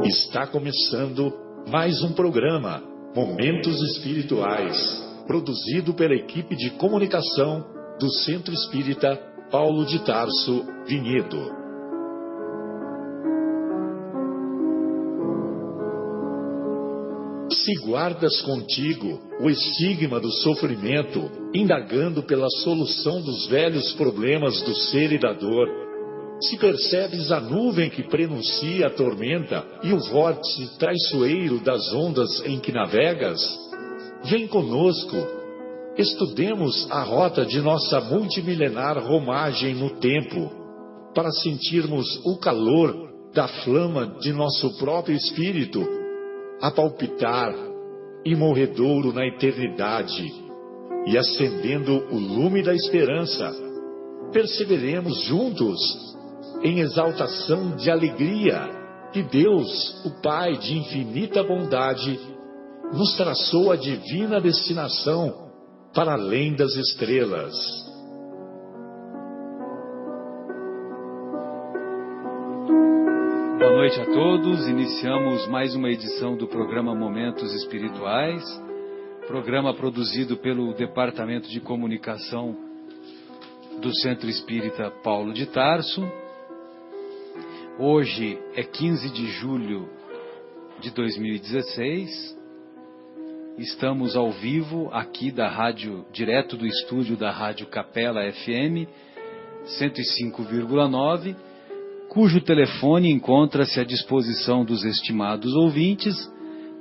Está começando mais um programa, Momentos Espirituais, produzido pela equipe de comunicação do Centro Espírita Paulo de Tarso, Vinhedo. Se guardas contigo o estigma do sofrimento, indagando pela solução dos velhos problemas do ser e da dor, se percebes a nuvem que prenuncia a tormenta e o vórtice traiçoeiro das ondas em que navegas, vem conosco, estudemos a rota de nossa multimilenar romagem no tempo, para sentirmos o calor da flama de nosso próprio espírito, a palpitar, imorredouro na eternidade, e acendendo o lume da esperança, perseveremos juntos, em exaltação de alegria, que Deus, o Pai de infinita bondade, nos traçou a divina destinação para além das estrelas. Boa noite a todos. Iniciamos mais uma edição do programa Momentos Espirituais, programa produzido pelo Departamento de Comunicação do Centro Espírita Paulo de Tarso. Hoje é 15 de julho de 2016, estamos ao vivo aqui da rádio, direto do estúdio da Rádio Capela FM 105,9, cujo telefone encontra-se à disposição dos estimados ouvintes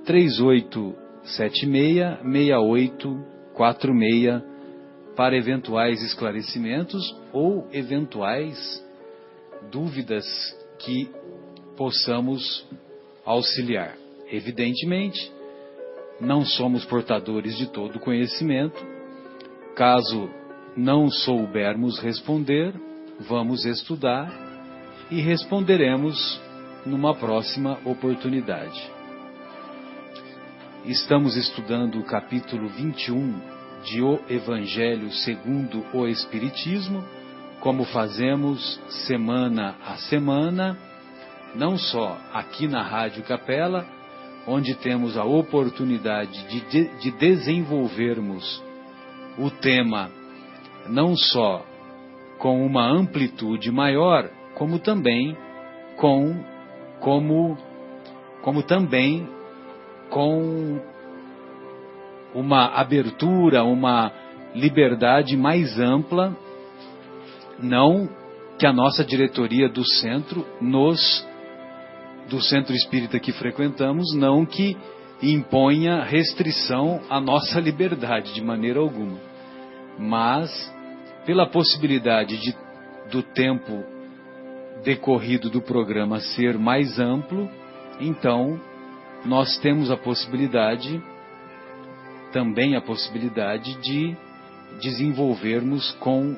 3876-6846 para eventuais esclarecimentos ou eventuais dúvidas que possamos auxiliar. Evidentemente, não somos portadores de todo conhecimento. Caso não soubermos responder, vamos estudar e responderemos numa próxima oportunidade. Estamos estudando o capítulo 21 de O Evangelho segundo o Espiritismo, como fazemos semana a semana, não só aqui na Rádio Capela, onde temos a oportunidade de desenvolvermos o tema não só com uma amplitude maior, como também com uma abertura, uma liberdade mais ampla. Não que a nossa diretoria do centro, do centro espírita que frequentamos, não que imponha restrição à nossa liberdade de maneira alguma. Mas, pela possibilidade do tempo decorrido do programa ser mais amplo, então nós temos também a possibilidade de desenvolvermos com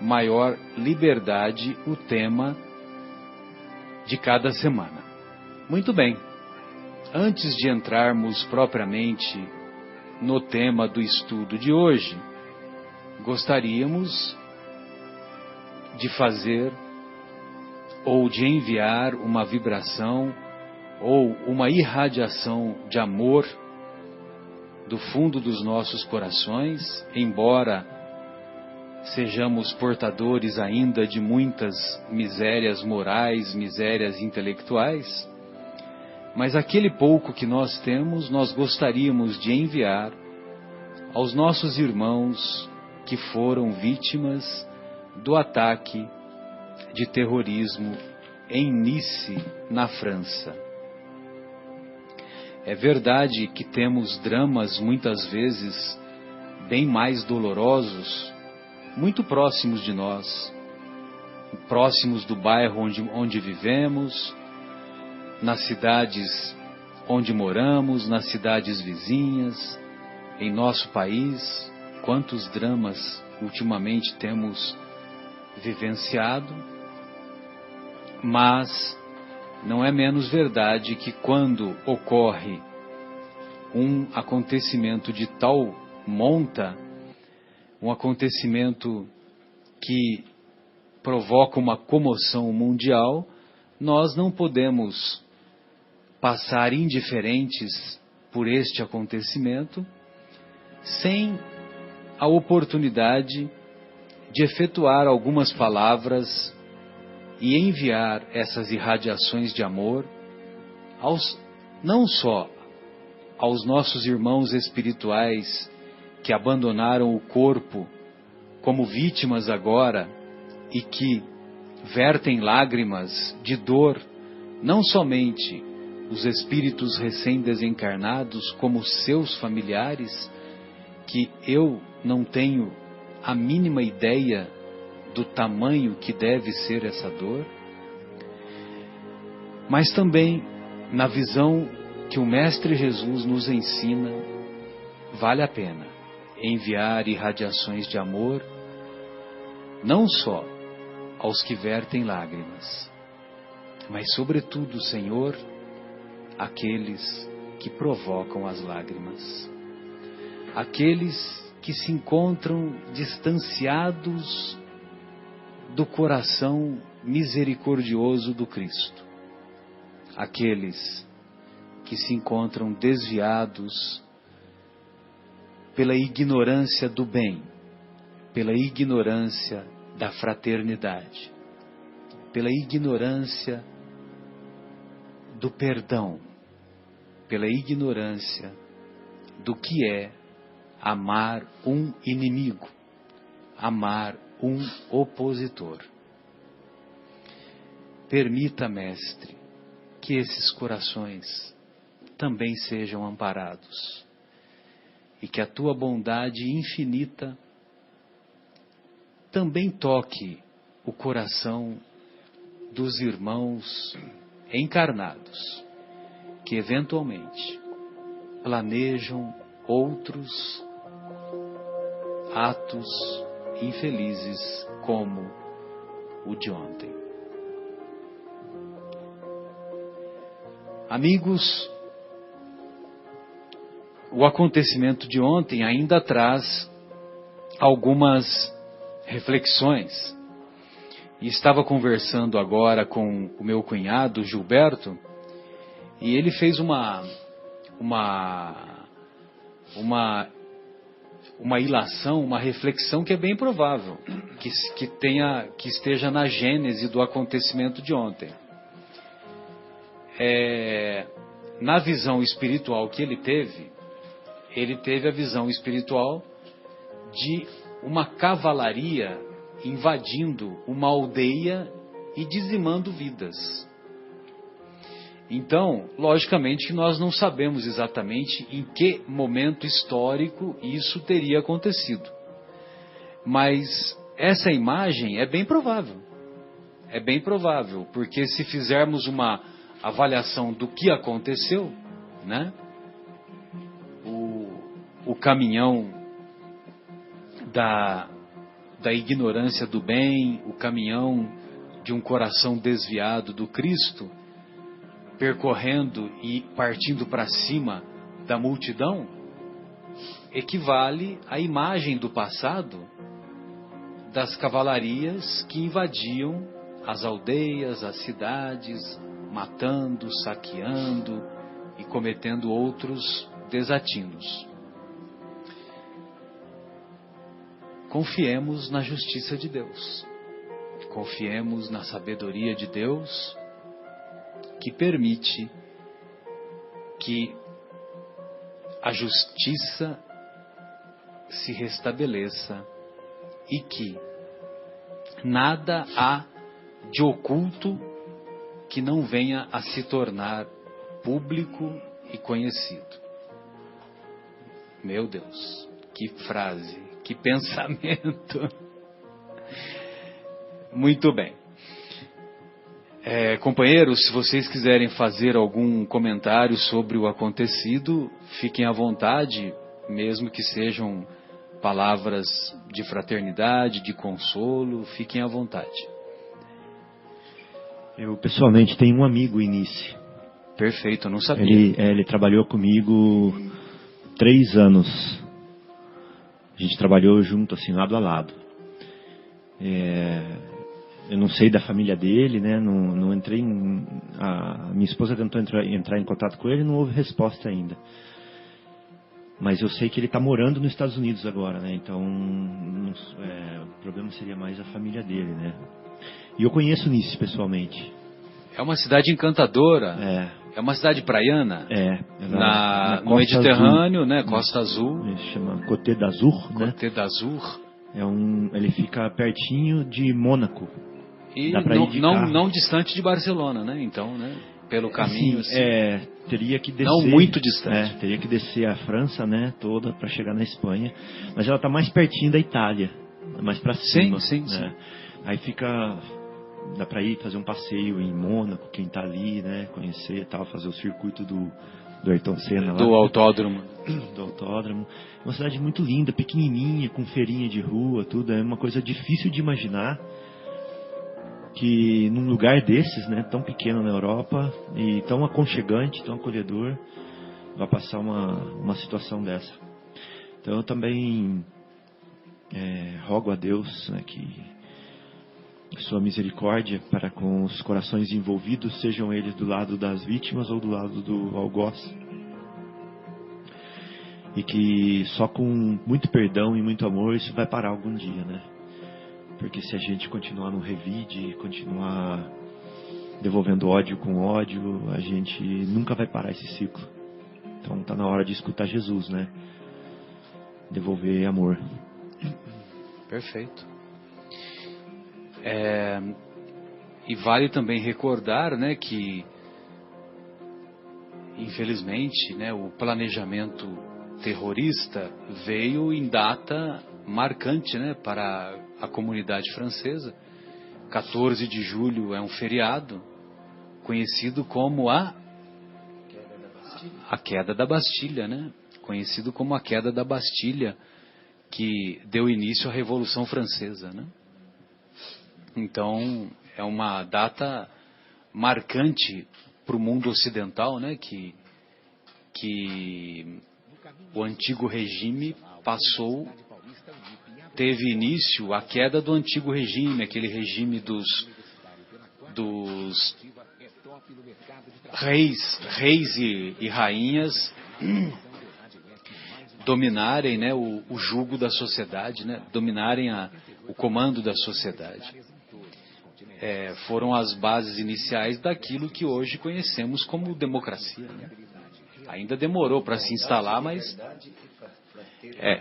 maior liberdade o tema de cada semana. Muito bem. Antes de entrarmos propriamente no tema do estudo de hoje, gostaríamos de fazer ou de enviar uma vibração ou uma irradiação de amor do fundo dos nossos corações, embora sejamos portadores ainda de muitas misérias morais, misérias intelectuais, mas aquele pouco que nós temos, nós gostaríamos de enviar aos nossos irmãos que foram vítimas do ataque de terrorismo em Nice, na França. É verdade que temos dramas muitas vezes bem mais dolorosos, muito próximos de nós, próximos do bairro onde vivemos, nas cidades onde moramos, nas cidades vizinhas, em nosso país. Quantos dramas ultimamente temos vivenciado, mas não é menos verdade que quando ocorre um acontecimento de tal monta, um acontecimento que provoca uma comoção mundial, nós não podemos passar indiferentes por este acontecimento, sem a oportunidade de efetuar algumas palavras e enviar essas irradiações de amor não só aos nossos irmãos espirituais que abandonaram o corpo como vítimas agora e que vertem lágrimas de dor, não somente os espíritos recém-desencarnados, como seus familiares, que eu não tenho a mínima ideia do tamanho que deve ser essa dor, mas também na visão que o Mestre Jesus nos ensina, vale a pena enviar irradiações de amor, não só aos que vertem lágrimas, mas sobretudo, Senhor, aqueles que provocam as lágrimas, aqueles que se encontram distanciados do coração misericordioso do Cristo, aqueles que se encontram desviados pela ignorância do bem, pela ignorância da fraternidade, pela ignorância do perdão, pela ignorância do que é amar um inimigo, amar um opositor. Permita, Mestre, que esses corações também sejam amparados e que a tua bondade infinita também toque o coração dos irmãos encarnados que eventualmente planejam outros atos infelizes como o de ontem. Amigos, o acontecimento de ontem ainda traz algumas reflexões. E estava conversando agora com o meu cunhado, Gilberto, e ele fez uma ilação, uma reflexão que é bem provável que esteja na gênese do acontecimento de ontem. Na visão espiritual que ele teve a visão espiritual de uma cavalaria invadindo uma aldeia e dizimando vidas. Então, logicamente, nós não sabemos exatamente em que momento histórico isso teria acontecido. Mas essa imagem é bem provável. É bem provável, porque se fizermos uma avaliação do que aconteceu, né? O caminhão da ignorância do bem, o caminhão de um coração desviado do Cristo, percorrendo e partindo para cima da multidão, equivale à imagem do passado das cavalarias que invadiam as aldeias, as cidades, matando, saqueando e cometendo outros desatinos. Confiemos na justiça de Deus. Confiemos na sabedoria de Deus, que permite que a justiça se restabeleça e que nada há de oculto que não venha a se tornar público e conhecido. Meu Deus, que frase, que pensamento. Muito bem. Companheiros, se vocês quiserem fazer algum comentário sobre o acontecido, fiquem à vontade, mesmo que sejam palavras de fraternidade, de consolo, fiquem à vontade. Eu pessoalmente tenho um amigo, Inice. Perfeito, eu não sabia. Ele trabalhou comigo 3 anos. A gente trabalhou junto, assim, lado a lado. eu não sei da família dele, né? Não entrei a minha esposa tentou entrar em contato com ele, não houve resposta ainda. Mas eu sei que ele está morando nos Estados Unidos agora, né? Então, o problema seria mais a família dele, né? E eu conheço Nice pessoalmente. É uma cidade encantadora. É uma cidade praiana. Na no Mediterrâneo, Azul, né? Costa Azul. Se chama Côte d'Azur, né? Côte d'Azur. Ele fica pertinho de Mônaco. E dá pra ir de carro. Não distante de Barcelona, né? Então, né? Pelo caminho. Assim, teria que descer. Não muito distante. Teria que descer a França, né? Toda para chegar na Espanha. Mas ela está mais pertinho da Itália, mais para cima. Sim. Aí dá para ir fazer um passeio em Mônaco, quem está ali, né? Conhecer, tal, fazer o circuito do Ayrton Senna lá. Do autódromo. Do autódromo. Uma cidade muito linda, pequenininha, com feirinha de rua, tudo. É uma coisa difícil de imaginar que num lugar desses, né, tão pequeno na Europa e tão aconchegante, tão acolhedor, vai passar uma situação dessa. Então eu também rogo a Deus, né, que sua misericórdia para com os corações envolvidos, sejam eles do lado das vítimas ou do lado do algoz. E que só com muito perdão e muito amor isso vai parar algum dia, né? Porque se a gente continuar no revide, continuar devolvendo ódio com ódio, a gente nunca vai parar esse ciclo. Então está na hora de escutar Jesus, né? Devolver amor. Perfeito. E vale também recordar, né, que infelizmente, né, o planejamento terrorista veio em data marcante, né, para a comunidade francesa. 14 de julho é um feriado conhecido como a queda da Bastilha, né? Conhecido como a queda da Bastilha, que deu início à Revolução Francesa, né? Então, é uma data marcante para o mundo ocidental, né? Que o antigo regime teve início a queda do antigo regime, aquele regime dos reis e rainhas dominarem, né, o jugo da sociedade, né, dominarem o comando da sociedade. Foram as bases iniciais daquilo que hoje conhecemos como democracia, né? Ainda demorou para se instalar, mas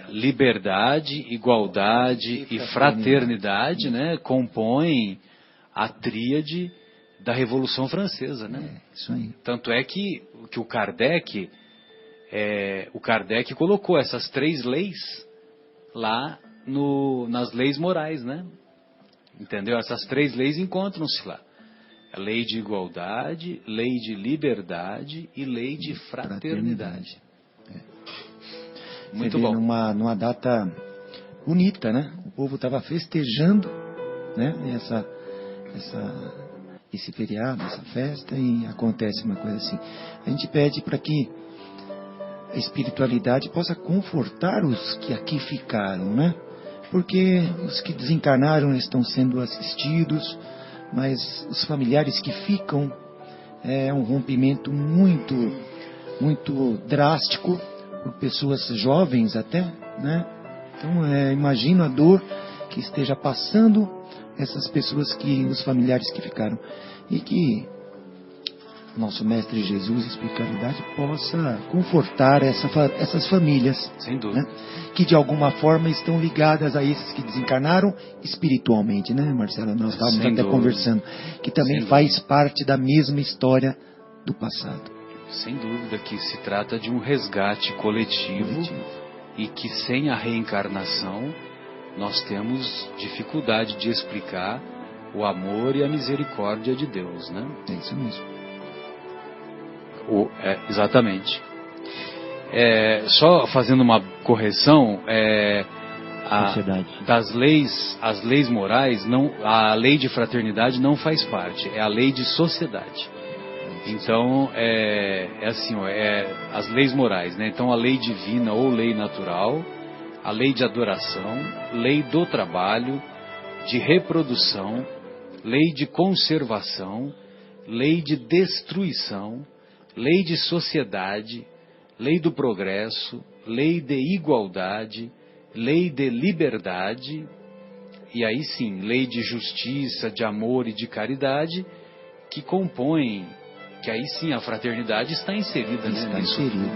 liberdade, igualdade e fraternidade, né, compõem a tríade da Revolução Francesa, né? Isso aí. Tanto é que o Kardec colocou essas 3 leis lá nas leis morais, né? Entendeu? Essas 3 leis encontram-se lá. A lei de igualdade, lei de liberdade e lei de fraternidade. Muito bom. Numa data bonita, né? O povo estava festejando, né? Esse feriado, essa festa, e acontece uma coisa assim. A gente pede para que a espiritualidade possa confortar os que aqui ficaram, né? Porque os que desencarnaram estão sendo assistidos, mas os familiares que ficam é um rompimento muito, muito drástico, por pessoas jovens até, né? Então, imagino a dor que esteja passando essas pessoas, os familiares que ficaram. E que nosso Mestre Jesus, espiritualidade, possa confortar essas famílias. Sem dúvida. Né? Que de alguma forma estão ligadas a esses que desencarnaram espiritualmente, né, Marcelo? Nós estávamos até conversando. Que também faz parte da mesma história do passado. Sem dúvida que se trata de um resgate coletivo. E que sem a reencarnação nós temos dificuldade de explicar o amor e a misericórdia de Deus, né? É isso mesmo. Exatamente. Só fazendo uma correção, as leis morais, a lei de fraternidade não faz parte, é a lei de sociedade. Então, assim, as leis morais, né? Então, a lei divina ou lei natural, a lei de adoração, lei do trabalho, de reprodução, lei de conservação, lei de destruição, lei de sociedade, lei do progresso, lei de igualdade, lei de liberdade, e aí sim, lei de justiça, de amor e de caridade, que compõem, que aí sim a fraternidade está inserida nisso. Está inserido.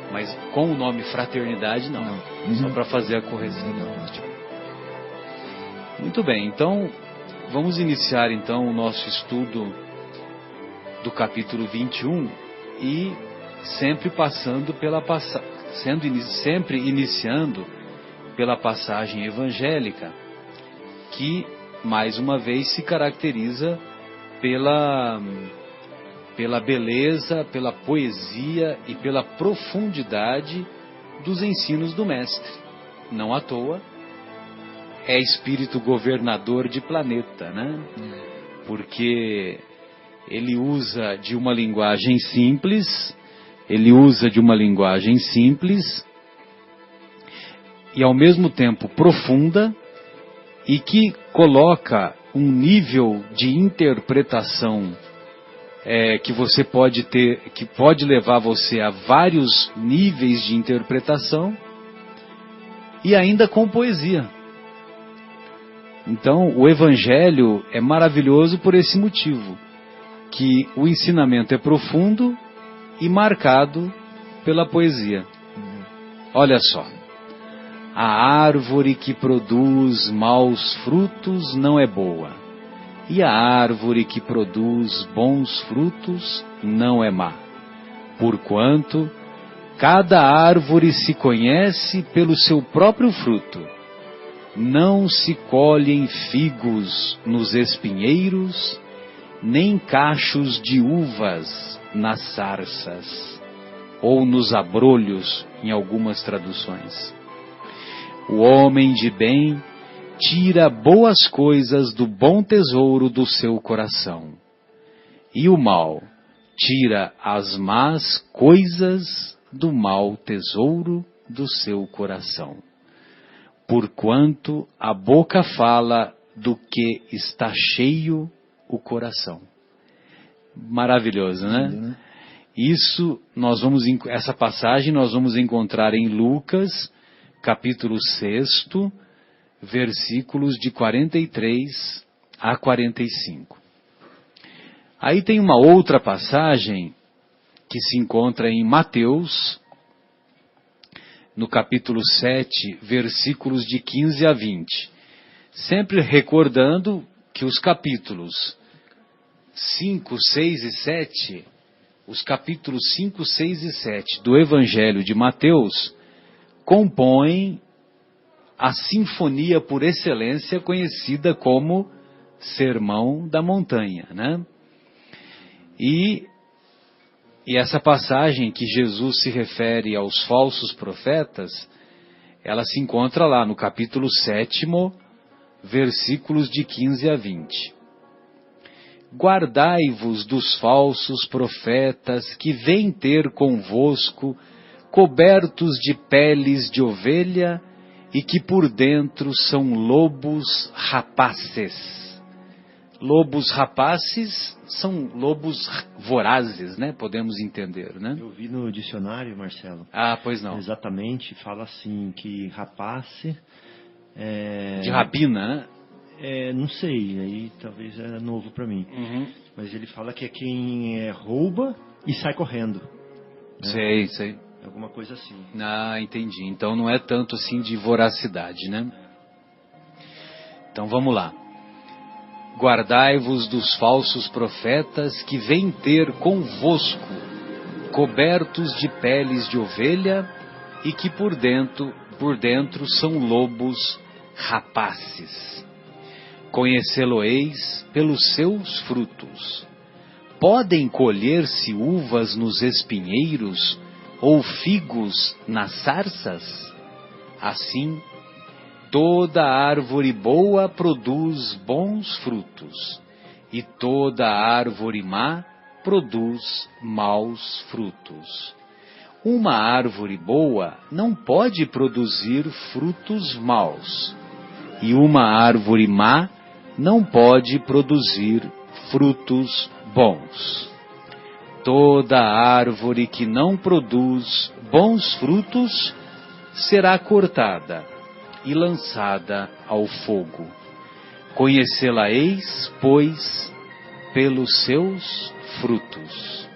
Mas com o nome fraternidade, não. Só para fazer a correção. Muito bem, então vamos iniciar então o nosso estudo do capítulo 21 e sempre passando pela sempre iniciando pela passagem evangélica, que mais uma vez se caracteriza pela beleza, pela poesia e pela profundidade dos ensinos do Mestre. Não à toa, é espírito governador de planeta, né? Porque ele usa de uma linguagem simples, e ao mesmo tempo profunda, e que coloca um nível de interpretação que você pode ter, que pode levar você a vários níveis de interpretação, e ainda com poesia. Então, o Evangelho é maravilhoso por esse motivo, que o ensinamento é profundo e marcado pela poesia. Olha só. A árvore que produz maus frutos não é boa, e a árvore que produz bons frutos não é má. Porquanto, cada árvore se conhece pelo seu próprio fruto. Não se colhem figos nos espinheiros, nem cachos de uvas nas sarças, ou nos abrolhos, em algumas traduções. O homem de bem tira boas coisas do bom tesouro do seu coração, e o mal tira as más coisas do mau tesouro do seu coração. Porquanto a boca fala do que está cheio o coração. Maravilhoso, né? Isso essa passagem nós vamos encontrar em Lucas, capítulo 6, versículos de 43 a 45. Aí tem uma outra passagem que se encontra em Mateus, no capítulo 7, versículos de 15 a 20. Sempre recordando que os capítulos 5, 6 e 7, os capítulos 5, 6 e 7 do Evangelho de Mateus compõem a sinfonia por excelência conhecida como Sermão da Montanha, né? E essa passagem que Jesus se refere aos falsos profetas, ela se encontra lá no capítulo 7, versículos de 15 a 20. Guardai-vos dos falsos profetas que vêm ter convosco cobertos de peles de ovelha e que por dentro são lobos rapaces. Lobos rapaces são lobos vorazes, né? Podemos entender, né? Eu vi no dicionário, Marcelo. Ah, pois não. Exatamente, fala assim que rapace de rapina, né? Não sei, aí talvez é novo para mim. Uhum. Mas ele fala que é quem rouba e sai correndo. Né? Sei. Alguma coisa assim. Ah, entendi. Então não é tanto assim de voracidade, né? Então vamos lá. Guardai-vos dos falsos profetas que vêm ter convosco, cobertos de peles de ovelha e que por dentro são lobos rapaces. Conhecê-lo-eis pelos seus frutos. Podem colher-se uvas nos espinheiros ou figos nas sarças? Assim, toda árvore boa produz bons frutos, e toda árvore má produz maus frutos. Uma árvore boa não pode produzir frutos maus, e uma árvore má não pode produzir frutos bons. Toda árvore que não produz bons frutos será cortada e lançada ao fogo. Conhecê-la-eis, pois, pelos seus frutos.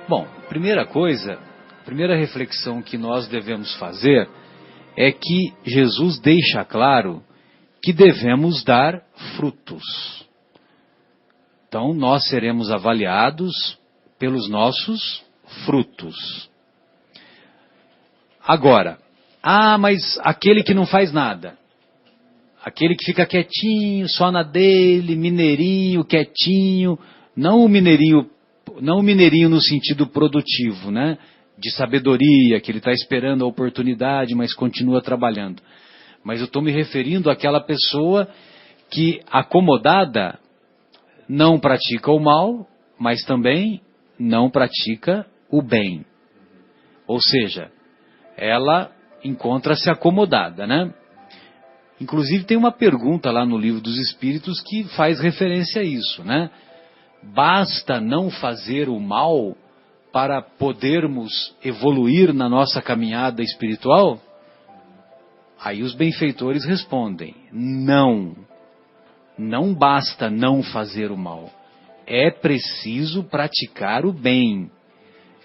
Bom, primeira reflexão que nós devemos fazer é que Jesus deixa claro que devemos dar frutos. Então, nós seremos avaliados pelos nossos frutos. Agora, mas aquele que não faz nada, aquele que fica quietinho, só na dele, mineirinho, quietinho, não o mineirinho no sentido produtivo, né? De sabedoria, que ele está esperando a oportunidade, mas continua trabalhando. Mas eu estou me referindo àquela pessoa que, acomodada, não pratica o mal, mas também não pratica o bem. Ou seja, ela encontra-se acomodada, né? Inclusive tem uma pergunta lá no Livro dos Espíritos que faz referência a isso, né? Basta não fazer o mal para podermos evoluir na nossa caminhada espiritual? Aí os benfeitores respondem, não. Não basta não fazer o mal. É preciso praticar o bem,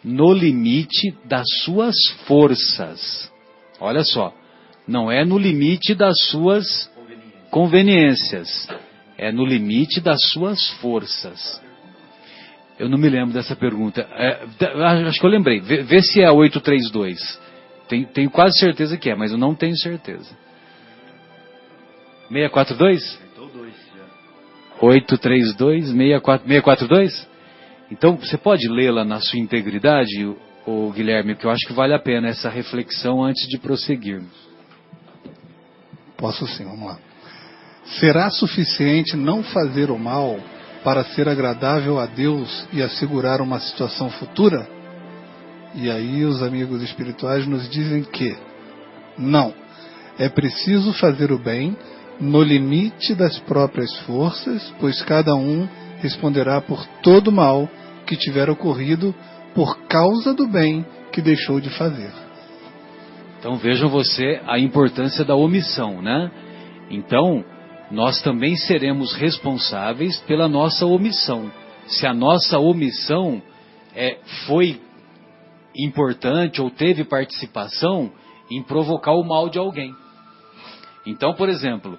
no limite das suas forças. Olha só, não é no limite das suas conveniências, é no limite das suas forças. Eu não me lembro dessa pergunta. Acho que eu lembrei. Vê se é 832. Tenho quase certeza que é, mas eu não tenho certeza. 642? 832, 642? Então, você pode lê-la na sua integridade, ô Guilherme, que eu acho que vale a pena essa reflexão antes de prosseguirmos. Posso sim, vamos lá. Será suficiente não fazer o mal para ser agradável a Deus e assegurar uma situação futura? E aí os amigos espirituais nos dizem que não. É preciso fazer o bem no limite das próprias forças, pois cada um responderá por todo o mal que tiver ocorrido por causa do bem que deixou de fazer. Então vejam você a importância da omissão, né? Então, nós também seremos responsáveis pela nossa omissão. Se a nossa omissão foi importante ou teve participação em provocar o mal de alguém. Então, por exemplo,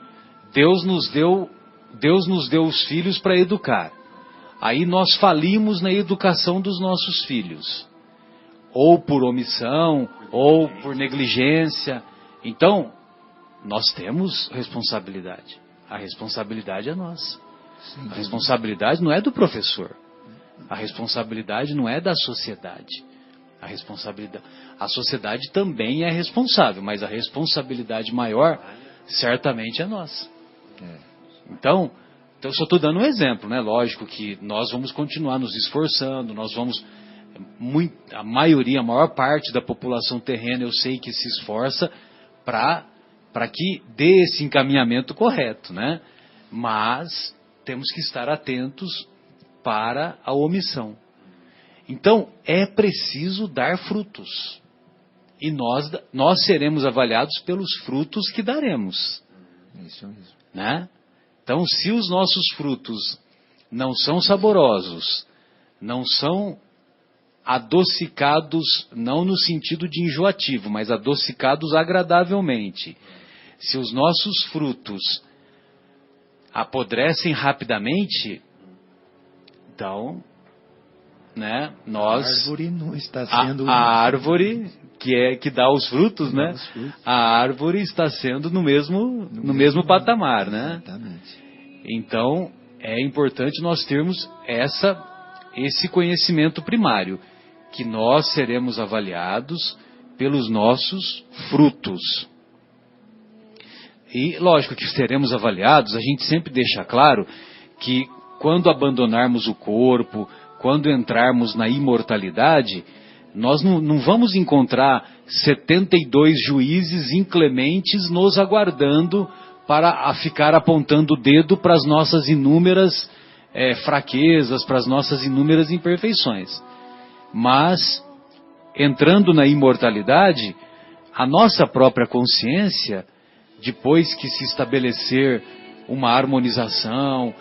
Deus nos deu os filhos para educar. Aí nós falimos na educação dos nossos filhos. Ou por omissão, ou por negligência. Então, nós temos responsabilidade. A responsabilidade é nossa. A responsabilidade não é do professor. A responsabilidade não é da sociedade. A sociedade também é responsável, mas a responsabilidade maior certamente é nossa. Então eu só estou dando um exemplo, né? Lógico que nós vamos continuar nos esforçando, nós vamos... a maior parte da população terrena eu sei que se esforça para que dê esse encaminhamento correto, né? Mas temos que estar atentos para a omissão. Então, é preciso dar frutos. E nós seremos avaliados pelos frutos que daremos. Isso mesmo. Né? Então, se os nossos frutos não são saborosos, não são adocicados, não no sentido de enjoativo, mas adocicados agradavelmente. Se os nossos frutos apodrecem rapidamente, então, né, a árvore não está sendo... A árvore que dá os frutos, né? A árvore está sendo no mesmo patamar, né? Exatamente. Então, é importante nós termos esse conhecimento primário, que nós seremos avaliados pelos nossos frutos. E, lógico que seremos avaliados, a gente sempre deixa claro que quando abandonarmos o corpo, quando entrarmos na imortalidade, nós não vamos encontrar 72 juízes inclementes nos aguardando para ficar apontando o dedo para as nossas inúmeras fraquezas, para as nossas inúmeras imperfeições. Mas, entrando na imortalidade, a nossa própria consciência, depois que se estabelecer uma harmonização,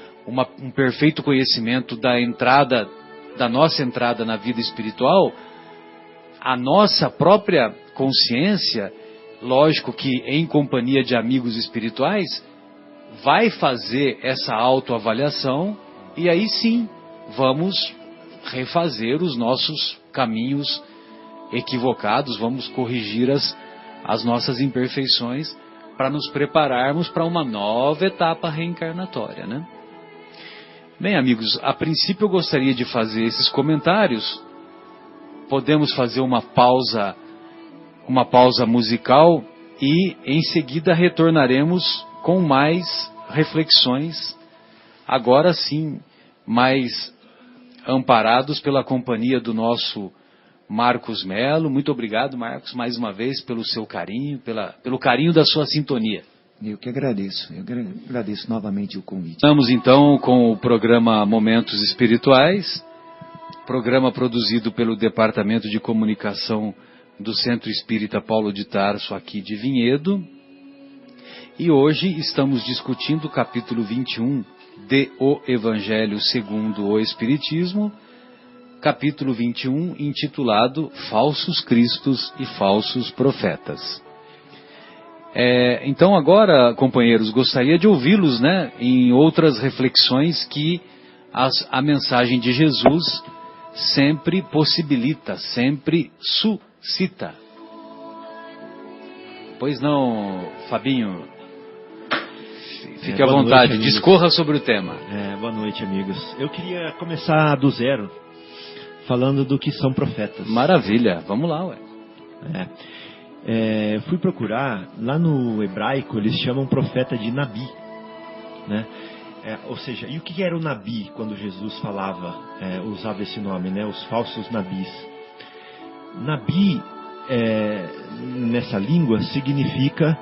um perfeito conhecimento da nossa entrada na vida espiritual, a nossa própria consciência, lógico que em companhia de amigos espirituais, vai fazer essa autoavaliação e aí sim vamos refazer os nossos caminhos equivocados, vamos corrigir as nossas imperfeições para nos prepararmos para uma nova etapa reencarnatória, né? Bem, amigos, a princípio eu gostaria de fazer esses comentários. Podemos fazer uma pausa musical e em seguida retornaremos com mais reflexões, agora sim, mais amparados pela companhia do nosso Marcos Melo. Muito obrigado, Marcos, mais uma vez pelo seu carinho, pelo carinho da sua sintonia. Eu que agradeço, novamente o convite. Estamos então com o programa Momentos Espirituais, programa produzido pelo Departamento de Comunicação do Centro Espírita Paulo de Tarso, aqui de Vinhedo. E hoje estamos discutindo o capítulo 21 de O Evangelho segundo o Espiritismo, capítulo 21, intitulado Falsos Cristos e Falsos Profetas. Então agora, companheiros, gostaria de ouvi-los, né, em outras reflexões que a mensagem de Jesus sempre possibilita, sempre suscita. Pois não, Fabinho? Fique à vontade, noite, discorra sobre o tema. Boa noite, amigos. Eu queria começar do zero, falando do que são profetas. Maravilha, vamos lá, ué. Fui procurar, lá no hebraico eles chamam profeta de Nabi, né? Ou seja, e o que era o Nabi quando Jesus falava, usava esse nome, né? Os falsos Nabis. Nabi, nessa língua, significa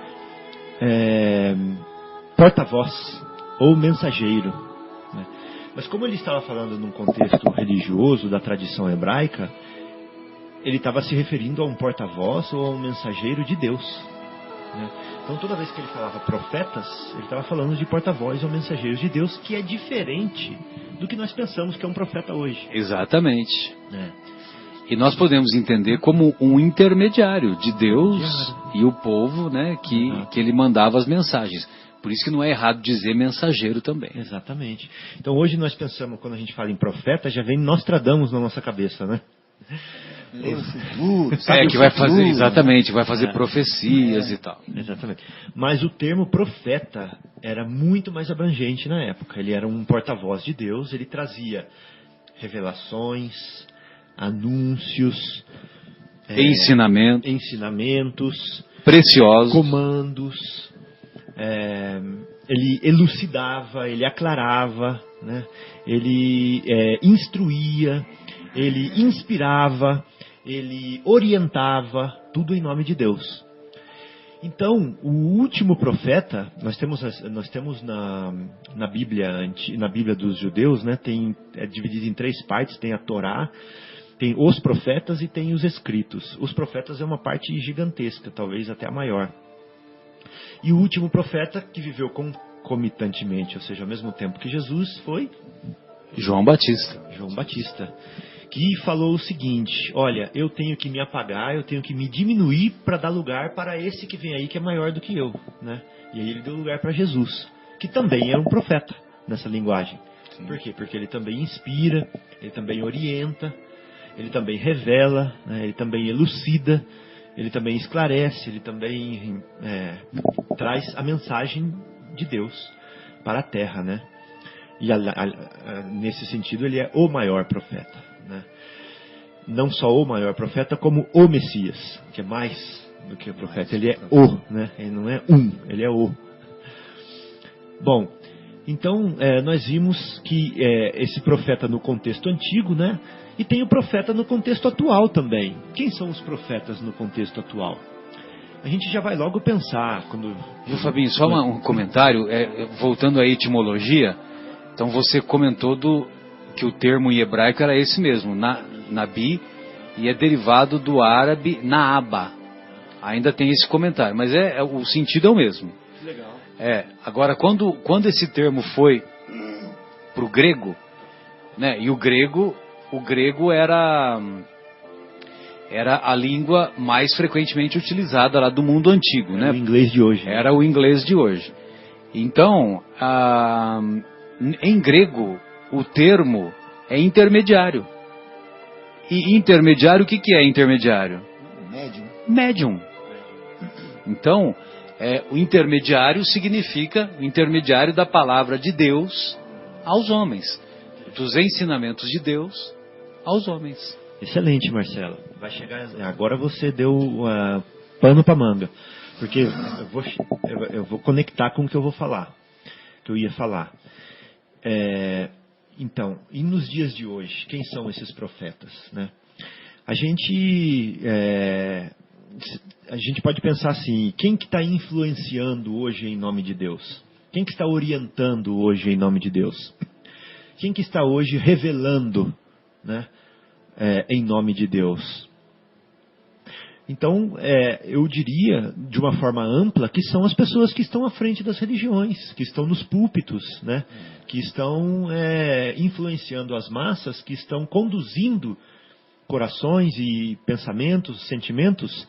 porta-voz ou mensageiro, né? Mas como ele estava falando num contexto religioso da tradição hebraica, ele estava se referindo a um porta-voz ou a um mensageiro de Deus, né? Então toda vez que ele falava profetas, ele estava falando de porta-voz ou mensageiros de Deus, que é diferente do que nós pensamos que é um profeta hoje. Exatamente. E nós podemos entender como um intermediário de Deus e o povo, né, que ele mandava as mensagens. Por isso que não é errado dizer mensageiro também. Exatamente. Então hoje nós pensamos, quando a gente fala em profeta, já vem Nostradamus na nossa cabeça, né? Que vai fazer, exatamente, vai fazer profecias e tal. Exatamente. Mas o termo profeta era muito mais abrangente na época. Ele era um porta-voz de Deus, ele trazia revelações, anúncios, ensinamentos preciosos, comandos. Ele elucidava, ele aclarava, né? Ele instruía, ele inspirava, ele orientava, tudo em nome de Deus. Então, o último profeta, nós temos na Bíblia dos judeus, né, é dividido em 3 partes, tem a Torá, tem os profetas e tem os escritos. Os profetas é uma parte gigantesca, talvez até a maior. E o último profeta que viveu concomitantemente, ou seja, ao mesmo tempo que Jesus, foi João Batista, que falou o seguinte: olha, eu tenho que me apagar, eu tenho que me diminuir para dar lugar para esse que vem aí que é maior do que eu, né? E aí ele deu lugar para Jesus, que também era um profeta nessa linguagem. Sim. Por quê? Porque ele também inspira, ele também orienta, ele também revela, né? Ele também elucida, ele também esclarece, ele também traz a mensagem de Deus para a Terra, né? E nesse sentido ele é o maior profeta, né? Não só o maior profeta, como o Messias, que é mais do que o profeta. Ele é o, né? Ele não é ele é o. Bom, então nós vimos que esse profeta no contexto antigo, né? E tem o profeta no contexto atual também. Quem são os profetas no contexto atual? a gente já vai logo pensar quando... Viu, Fabinho, só um comentário, voltando à etimologia. Então você comentou que o termo em hebraico era esse mesmo, Nabi, e é derivado do árabe Naaba. Ainda tem esse comentário, mas o sentido é o mesmo. Legal. Agora, quando esse termo foi para o grego, né, e o grego era a língua mais frequentemente utilizada lá do mundo antigo, né? O inglês de hoje. Era o inglês de hoje. Então, em grego, o termo é intermediário. E intermediário, o que é intermediário? Médium. Então, o intermediário significa o intermediário da palavra de Deus aos homens, dos ensinamentos de Deus aos homens. Excelente, Marcelo. Vai chegar. Agora você deu pano para manga, porque eu vou conectar com o que eu vou falar, que eu ia falar. Então, e nos dias de hoje, quem são esses profetas, né? A gente pode pensar assim: quem que está influenciando hoje em nome de Deus? Quem que está orientando hoje em nome de Deus? Quem que está hoje revelando, né? Em nome de Deus. Então, eu diria, de uma forma ampla, que são as pessoas que estão à frente das religiões, que estão nos púlpitos, né? Que estão influenciando as massas, que estão conduzindo corações e pensamentos, sentimentos,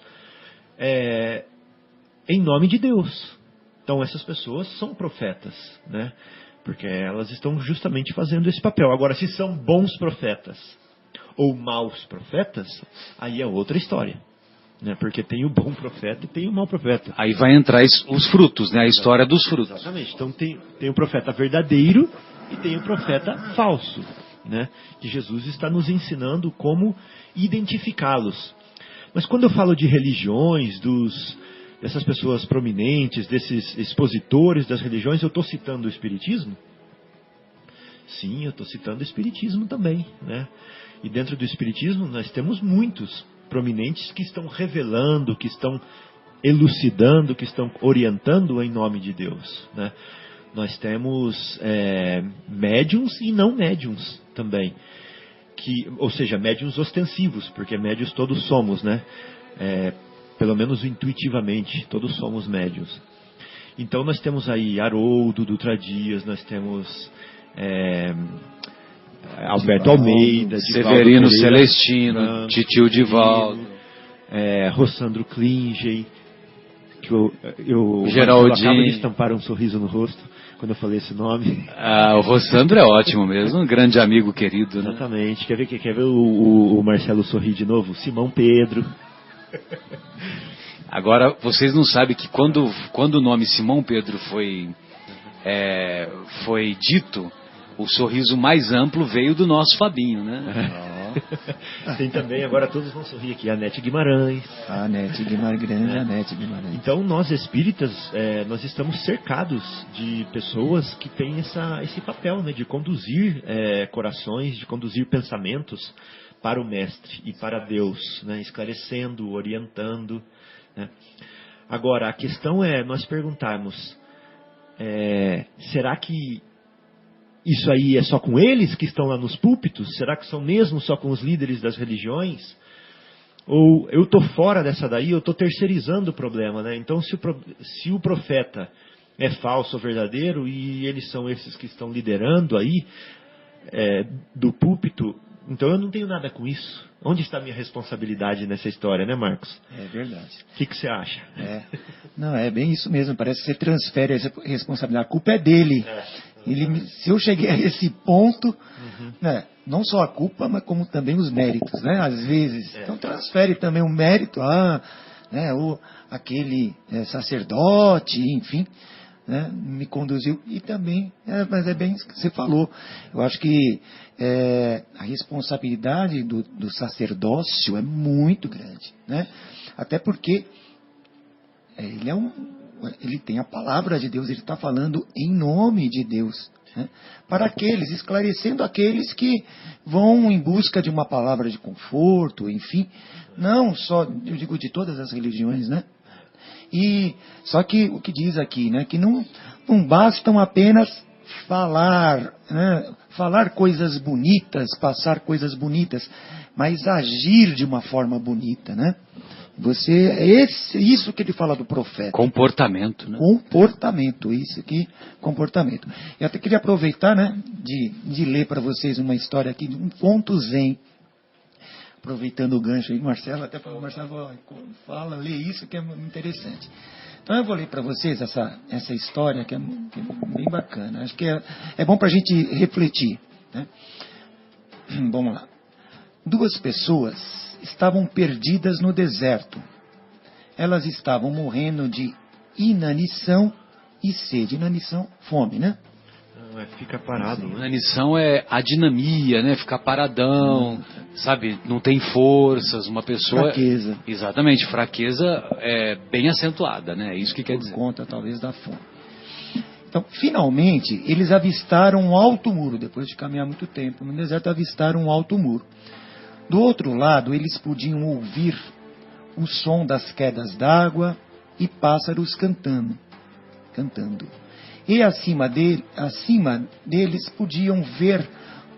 em nome de Deus. Então, essas pessoas são profetas, né? Porque elas estão justamente fazendo esse papel. Agora, se são bons profetas ou maus profetas, aí é outra história, né? Porque tem o bom profeta e tem o mau profeta. Aí vai entrar os frutos, né? A história dos frutos. Exatamente. Então tem o profeta verdadeiro e tem o profeta falso, né? Que Jesus está nos ensinando como identificá-los. Mas quando eu falo de religiões, dessas pessoas prominentes, desses expositores das religiões, eu estou citando o Espiritismo? Sim, eu estou citando o Espiritismo também, né? E dentro do Espiritismo nós temos muitos prominentes que estão revelando, que estão elucidando, que estão orientando em nome de Deus, né? Nós temos médiuns e não médiuns também, ou seja, médiuns ostensivos, porque médiuns todos somos, né? Pelo menos intuitivamente, todos somos médiuns. Então nós temos aí Haroldo Dutra Dias, nós temos Alberto Almeida, Severino Celestino, Titio Divaldo, Rossandro Klinge, que eu Geraldinho. acaba de estampar um sorriso no rosto quando eu falei esse nome. O Rossandro é ótimo mesmo, um grande amigo querido, né? Exatamente. Quer ver o Marcelo sorrir de novo? Simão Pedro. Agora, vocês não sabem que quando o nome Simão Pedro foi dito, o sorriso mais amplo veio do nosso Fabinho, né? Tem também, agora todos vão sorrir aqui, a Nete Guimarães. A Nete Guimarães, grande a Nete Guimarães. Então nós espíritas, nós estamos cercados de pessoas que têm esse papel, né, de conduzir corações, de conduzir pensamentos para o Mestre e para Deus, né, esclarecendo, orientando, né. Agora, a questão é nós perguntarmos, será que isso aí é só com eles que estão lá nos púlpitos? Será que são mesmo só com os líderes das religiões? Ou eu estou fora dessa daí, eu estou terceirizando o problema, né? Então, se o profeta é falso ou verdadeiro, e eles são esses que estão liderando aí, do púlpito, então eu não tenho nada com isso. Onde está a minha responsabilidade nessa história, né, Marcos? É verdade. O que você acha? Não, é bem isso mesmo. Parece que você transfere essa responsabilidade. A culpa é dele. Se eu cheguei a esse ponto, né, não só a culpa, mas como também os méritos, né? Às vezes. Então transfere também o mérito né, aquele sacerdote, enfim, né, me conduziu. E também, mas é bem isso que você falou. Eu acho que a responsabilidade do sacerdócio é muito grande, né? Até porque ele tem a palavra de Deus, ele está falando em nome de Deus, né? Para aqueles, esclarecendo aqueles que vão em busca de uma palavra de conforto, enfim, não só, eu digo de todas as religiões, né? E só que o que diz aqui, né, que não bastam apenas falar, né, falar coisas bonitas, passar coisas bonitas, mas agir de uma forma bonita, né? Isso que ele fala do profeta. Comportamento, né? Comportamento, isso aqui, comportamento. Eu até queria aproveitar, né, de ler para vocês uma história aqui, de um conto zen. Aproveitando o gancho aí, Marcelo, até falou, Marcelo, lê isso que é interessante. Então eu vou ler para vocês essa história que é bem bacana. Acho que é bom para a gente refletir, né? Vamos lá. 2 pessoas estavam perdidas no deserto. Elas estavam morrendo de inanição e sede. Inanição, fome, né? Fica parado, né? Inanição é adinamia, né? Ficar paradão, sabe? Não tem forças, uma pessoa... Fraqueza. Exatamente, fraqueza é bem acentuada, né? É isso que quer dizer. Por conta, talvez, da fome. Então, finalmente, eles avistaram um alto muro. Depois de caminhar muito tempo no deserto, avistaram um alto muro. Do outro lado, eles podiam ouvir o som das quedas d'água e pássaros cantando. E acima deles podiam ver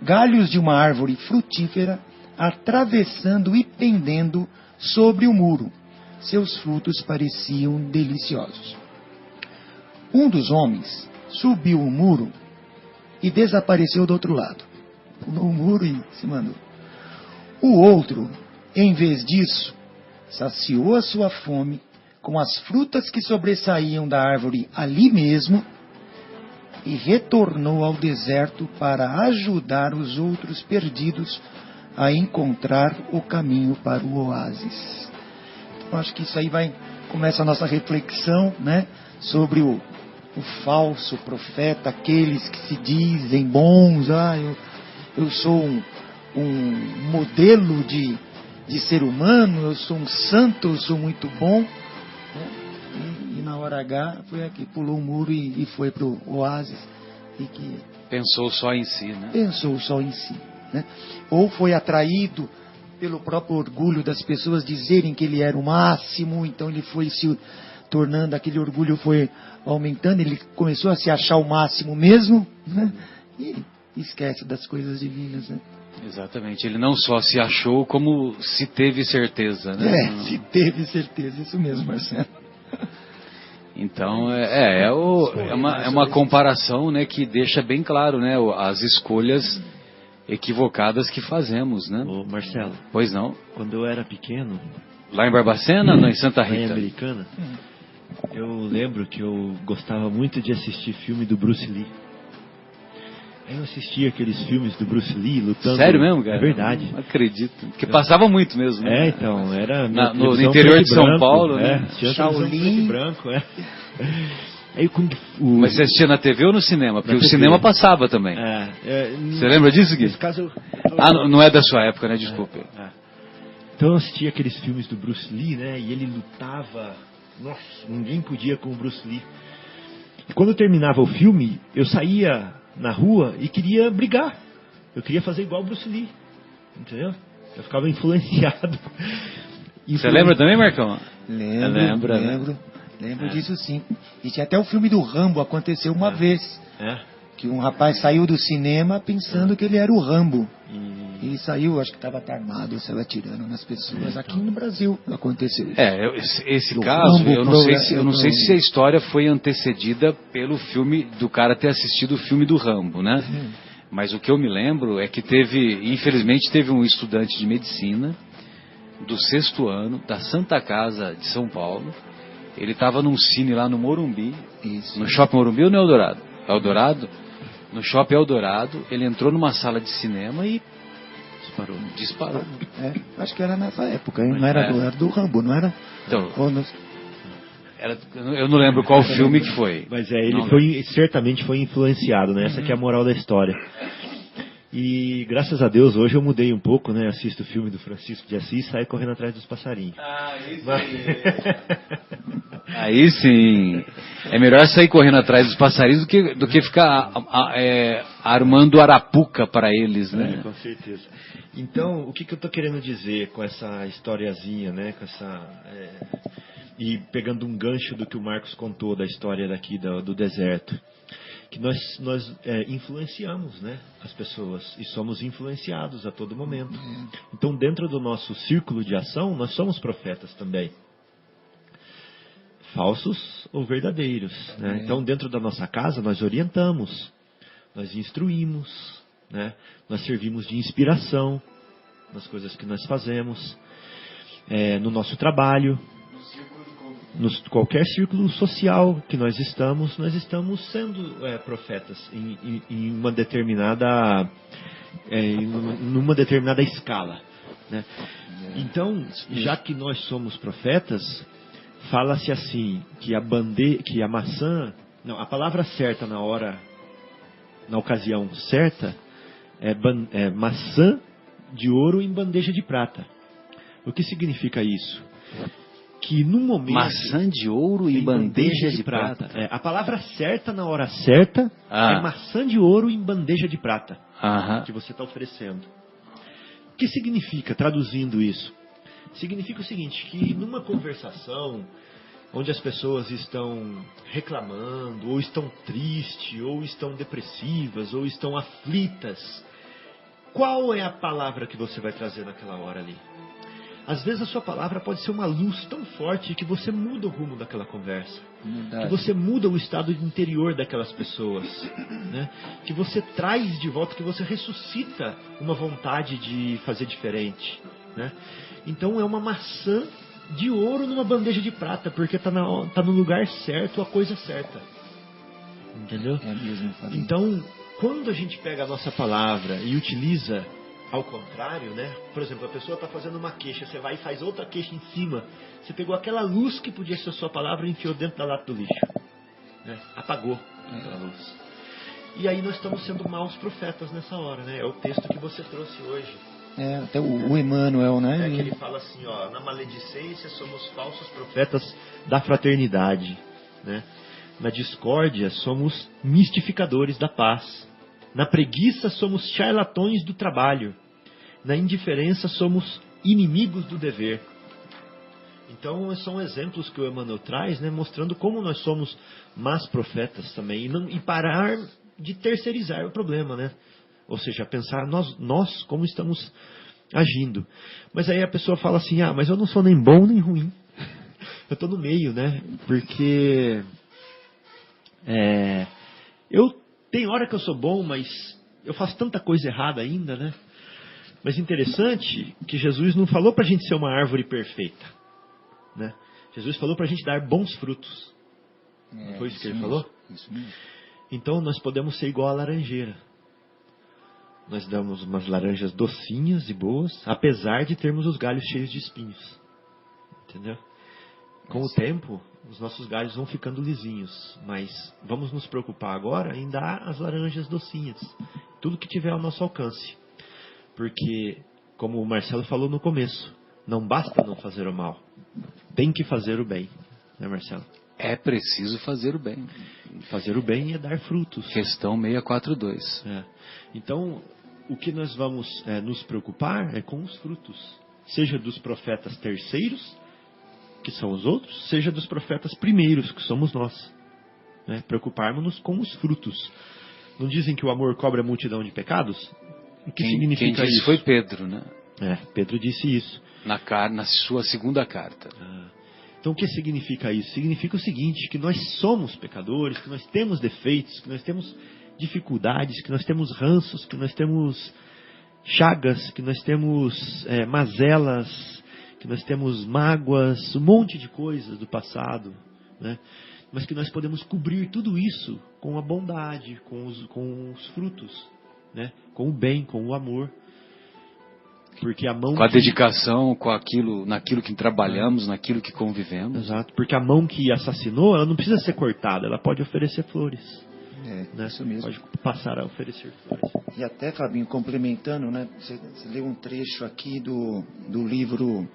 galhos de uma árvore frutífera atravessando e pendendo sobre o muro. Seus frutos pareciam deliciosos. Um dos homens subiu o muro e desapareceu do outro lado. Pulou o muro e se mandou. O outro, em vez disso, saciou a sua fome com as frutas que sobressaíam da árvore ali mesmo e retornou ao deserto para ajudar os outros perdidos a encontrar o caminho para o oásis. Então, acho que isso aí começa a nossa reflexão, né, sobre o falso profeta, aqueles que se dizem bons, eu sou um modelo de ser humano, eu sou um santo, eu sou muito bom, né? E na hora H foi aqui, pulou o muro e foi para o oásis e que pensou só em si, né? Pensou só em si, né? Ou foi atraído pelo próprio orgulho das pessoas dizerem que ele era o máximo, então ele foi se tornando, aquele orgulho foi aumentando, ele começou a se achar o máximo mesmo, né? E esquece das coisas divinas, né? Exatamente, ele não só se achou, como se teve certeza, né? Se teve certeza, isso mesmo, Marcelo. Então, é uma comparação, né, que deixa bem claro, né, as escolhas equivocadas que fazemos, né? Ô, Marcelo. Pois não? Quando eu era pequeno... Lá em Barbacena, não, em Santa Lá em Rita? Americana, eu lembro que eu gostava muito de assistir filme do Bruce Lee. Aí eu assistia aqueles filmes do Bruce Lee lutando. Sério mesmo, cara? É verdade. Não acredito. Porque passava muito mesmo, né? Então, era... no interior de São Paulo, né? Shaolin. Branco, Aí, Mas você assistia na TV ou no cinema? Porque o cinema passava também. Você lembra disso, Gui? Nesse caso não é da sua época, né? Desculpe. Então eu assistia aqueles filmes do Bruce Lee, né? E ele lutava... Nossa, ninguém podia com o Bruce Lee. E quando terminava o filme, eu saía na rua e queria brigar. Eu queria fazer igual o Bruce Lee. Entendeu? Eu ficava influenciado. Você lembra também, Marcão? Lembro disso sim. E tinha até o filme do Rambo, aconteceu uma vez. Que um rapaz saiu do cinema pensando que ele era o Rambo. E saiu, acho que estava armado, saiu atirando nas pessoas. Aqui no Brasil aconteceu isso. Esse caso, Rambo, eu não sei se a história foi antecedida pelo filme, do cara ter assistido o filme do Rambo, né? Mas o que eu me lembro é que infelizmente teve um estudante de medicina do 6º ano, da Santa Casa de São Paulo. Ele estava num cine lá no Morumbi, no Shopping Morumbi ou no Eldorado? Eldorado? No Shopping Eldorado, ele entrou numa sala de cinema e disparou. Acho que era nessa época, hein? Não era do Rambo, não era? Então, eu não lembro qual filme que foi. Mas ele certamente foi influenciado, né? Essa que é a moral da história. E graças a Deus hoje eu mudei um pouco, né? Assisto o filme do Francisco de Assis e saio correndo atrás dos passarinhos. Aí sim. É melhor sair correndo atrás dos passarinhos do que ficar armando arapuca para eles, né? Com certeza. Então, o que eu estou querendo dizer com essa historiazinha, né? Com essa e pegando um gancho do que o Marcos contou da história daqui do deserto, que nós influenciamos, né, as pessoas e somos influenciados a todo momento. Então, dentro do nosso círculo de ação, nós somos profetas também. Falsos ou verdadeiros, né? Então, dentro da nossa casa, nós orientamos, nós instruímos, né? Nós servimos de inspiração nas coisas que nós fazemos, no nosso trabalho, qualquer círculo social que nós estamos sendo profetas em uma determinada numa determinada escala, né? Então, já que nós somos profetas, fala-se assim que a maçã, não, a palavra certa na ocasião certa é maçã de ouro em bandeja de prata. O que significa isso? Que no momento... Maçã de ouro em bandeja de prata. A palavra certa na hora certa é maçã de ouro em bandeja de prata. Que você está oferecendo. O que significa, traduzindo isso? Significa o seguinte, que numa conversação onde as pessoas estão reclamando, ou estão tristes, ou estão depressivas, ou estão aflitas, qual é a palavra que você vai trazer naquela hora ali? Às vezes a sua palavra pode ser uma luz tão forte que você muda o rumo daquela conversa. Verdade. Que você muda o estado interior daquelas pessoas. Né? Que você traz de volta, que você ressuscita uma vontade de fazer diferente. Né? Então é uma maçã de ouro numa bandeja de prata, porque está no lugar certo, a coisa certa. Entendeu? É mesmo, então, quando a gente pega a nossa palavra e utiliza ao contrário, né? Por exemplo, a pessoa está fazendo uma queixa, você vai e faz outra queixa em cima. Você pegou aquela luz que podia ser a sua palavra e enfiou dentro da lata do lixo. Né? Apagou aquela luz. E aí nós estamos sendo maus profetas nessa hora, né? É o texto que você trouxe hoje. Até o Emmanuel, né? Que ele fala assim, ó, na maledicência somos falsos profetas da fraternidade, né? Na discórdia somos mistificadores da paz. Na preguiça somos charlatões do trabalho. Na indiferença somos inimigos do dever. Então são exemplos que o Emmanuel traz, né, mostrando como nós somos más profetas também. E parar de terceirizar o problema, né? Ou seja, pensar nós como estamos agindo. Mas aí a pessoa fala assim, mas eu não sou nem bom nem ruim. Eu estou no meio, né? Porque tem hora que eu sou bom, mas eu faço tanta coisa errada ainda, né? Mas interessante que Jesus não falou para a gente ser uma árvore perfeita, né? Jesus falou para a gente dar bons frutos. Não foi isso que ele falou? Isso mesmo. Então nós podemos ser igual a laranjeira. Nós damos umas laranjas docinhas e boas, apesar de termos os galhos cheios de espinhos. Entendeu? Com o tempo, os nossos galhos vão ficando lisinhos, mas vamos nos preocupar agora em dar as laranjas docinhas, tudo que tiver ao nosso alcance. Porque, como o Marcelo falou no começo, não basta não fazer o mal, tem que fazer o bem, né, Marcelo? É preciso fazer o bem. Fazer o bem é dar frutos. Questão 642. Então, o que nós vamos nos preocupar é com os frutos, seja dos profetas terceiros, que são os outros, seja dos profetas primeiros, que somos nós. Né? Preocuparmos-nos com os frutos. Não dizem que o amor cobre a multidão de pecados? O que significa quem disse isso? Foi Pedro, né? Pedro disse isso. Na sua segunda carta. Então o que significa isso? Significa o seguinte, que nós somos pecadores, que nós temos defeitos, que nós temos dificuldades, que nós temos ranços, que nós temos chagas, que nós temos mazelas, que nós temos mágoas, um monte de coisas do passado, né? Mas que nós podemos cobrir tudo isso com a bondade, com os frutos, né? Com o bem, com o amor. Porque a mão com a dedicação, naquilo que trabalhamos, naquilo que convivemos. Exato, porque a mão que assassinou, ela não precisa ser cortada, ela pode oferecer flores. Né? Isso mesmo. Pode passar a oferecer flores. E até, Fabinho, complementando, né? Você leu um trecho aqui do livro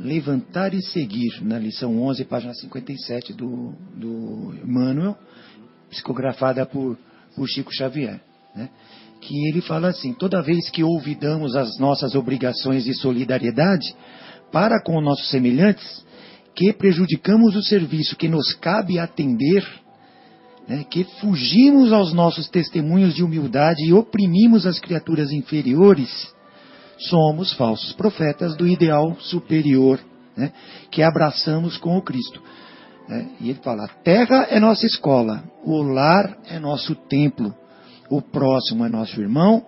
Levantar e Seguir, na lição 11, página 57 do Emmanuel, psicografada por Chico Xavier, né? Que ele fala assim: toda vez que olvidamos as nossas obrigações de solidariedade para com nossos semelhantes, que prejudicamos o serviço que nos cabe atender, né, que fugimos aos nossos testemunhos de humildade e oprimimos as criaturas inferiores, somos falsos profetas do ideal superior, né, que abraçamos com o Cristo. E ele fala, a terra é nossa escola, o lar é nosso templo, o próximo é nosso irmão,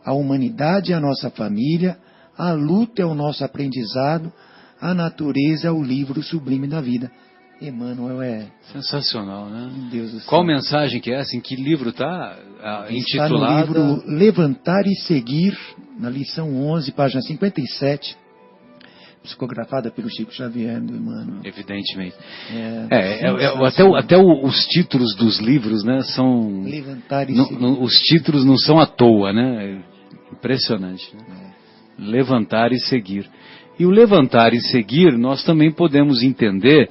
a humanidade é a nossa família, a luta é o nosso aprendizado, a natureza é o livro sublime da vida. Emmanuel é... Sensacional, né? Deus do céu. Qual mensagem que é essa? Em que livro está intitulado? Está no livro Levantar e Seguir, na lição 11, página 57, psicografada pelo Chico Xavier, do Emmanuel. Evidentemente. Até os títulos dos livros, né, são... Levantar e Seguir. Os títulos não são à toa, né? Impressionante. Né? Levantar e Seguir. E o levantar e seguir, nós também podemos entender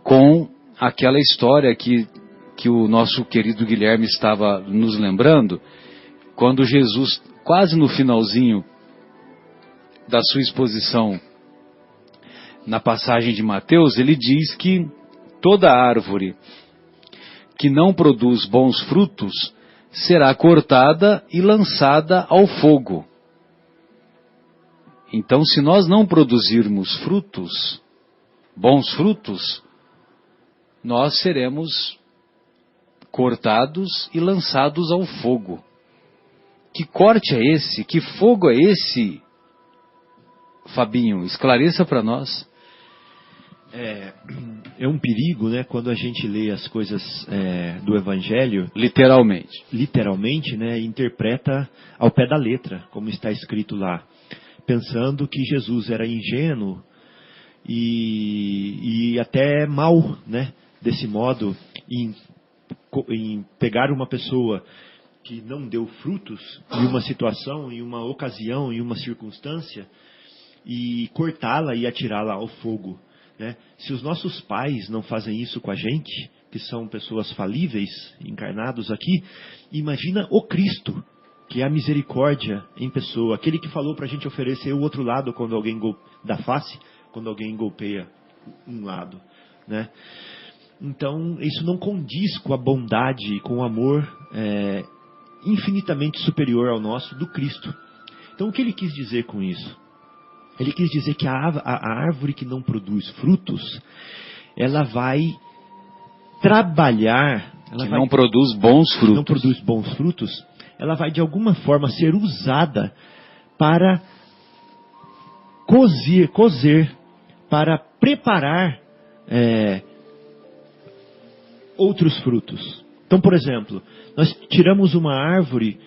com aquela história que o nosso querido Guilherme estava nos lembrando, quando Jesus, quase no finalzinho da sua exposição, na passagem de Mateus, ele diz que toda árvore que não produz bons frutos será cortada e lançada ao fogo. Então, se nós não produzirmos frutos, bons frutos, nós seremos cortados e lançados ao fogo. Que corte é esse? Que fogo é esse, Fabinho? Esclareça para nós. É um perigo, né, quando a gente lê as coisas do Evangelho literalmente, né, e interpreta ao pé da letra, como está escrito lá, pensando que Jesus era ingênuo e até mau, né, desse modo, em pegar uma pessoa que não deu frutos em uma situação, em uma ocasião, em uma circunstância, e cortá-la e atirá-la ao fogo. Né? Se os nossos pais não fazem isso com a gente, que são pessoas falíveis, encarnados aqui, imagina o Cristo, que é a misericórdia em pessoa, aquele que falou para a gente oferecer o outro lado quando alguém da face, quando alguém golpeia um lado, né? Então, isso não condiz com a bondade, com o amor infinitamente superior ao nosso do Cristo. Então, o que ele quis dizer com isso? Ele quis dizer que a árvore que não produz frutos, ela vai trabalhar... não produz bons frutos. Não produz bons frutos, ela vai de alguma forma ser usada para cozer, para preparar outros frutos. Então, por exemplo, nós tiramos uma árvore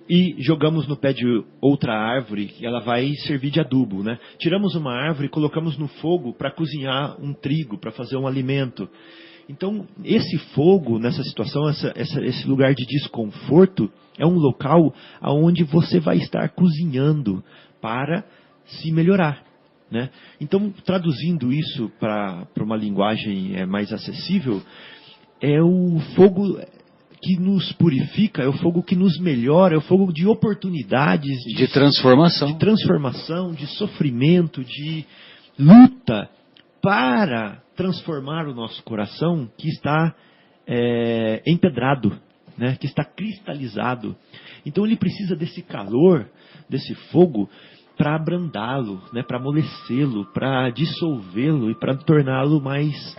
e jogamos no pé de outra árvore, e ela vai servir de adubo, né? Tiramos uma árvore e colocamos no fogo para cozinhar um trigo, para fazer um alimento. Então, esse fogo, nessa situação, esse lugar de desconforto, é um local onde você vai estar cozinhando para se melhorar, né? Então, traduzindo isso para uma linguagem mais acessível, é o fogo que nos purifica, é o fogo que nos melhora, é o fogo de oportunidades, de transformação, de sofrimento, de luta, para transformar o nosso coração que está empedrado, né, que está cristalizado. Então ele precisa desse calor, desse fogo, para abrandá-lo, né, para amolecê-lo, para dissolvê-lo e para torná-lo mais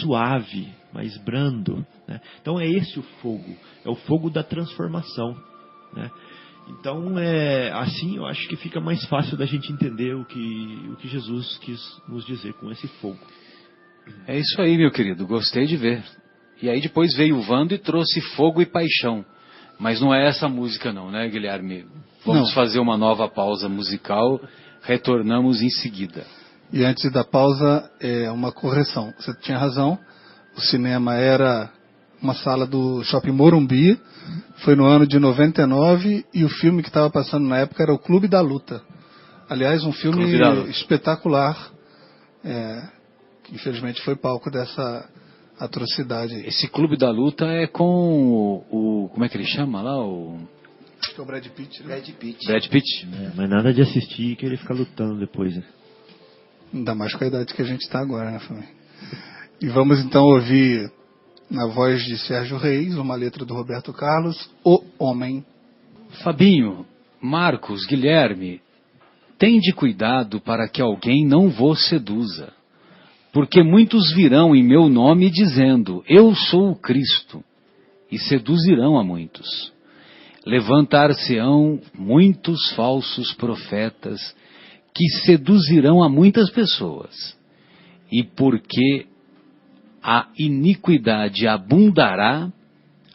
suave, mais brando, né? Então é esse o fogo, é o fogo da transformação, né? Então, assim eu acho que fica mais fácil da gente entender o que Jesus quis nos dizer com esse fogo. É isso aí, meu querido, gostei de ver. E aí depois veio o Vando e trouxe Fogo e Paixão. Mas não é essa música não, né, Guilherme? Vamos fazer uma nova pausa musical, retornamos em seguida. E antes da pausa, uma correção. Você tinha razão, o cinema era uma sala do Shopping Morumbi, foi no ano de 99, e o filme que estava passando na época era o Clube da Luta. Aliás, um filme espetacular, que infelizmente foi palco dessa atrocidade. Esse Clube da Luta é com o como é que ele chama lá? Acho que é o Brad Pitt, né? Brad Pitt. Mas nada de assistir e querer ficar lutando depois, né? Ainda mais com a idade que a gente está agora, né, família? E vamos então ouvir, na voz de Sérgio Reis, uma letra do Roberto Carlos, O Homem. Fabinho, Marcos, Guilherme, tende cuidado para que alguém não vos seduza, porque muitos virão em meu nome dizendo, eu sou o Cristo, e seduzirão a muitos. Levantar-se-ão muitos falsos profetas, que seduzirão a muitas pessoas. E porque a iniquidade abundará,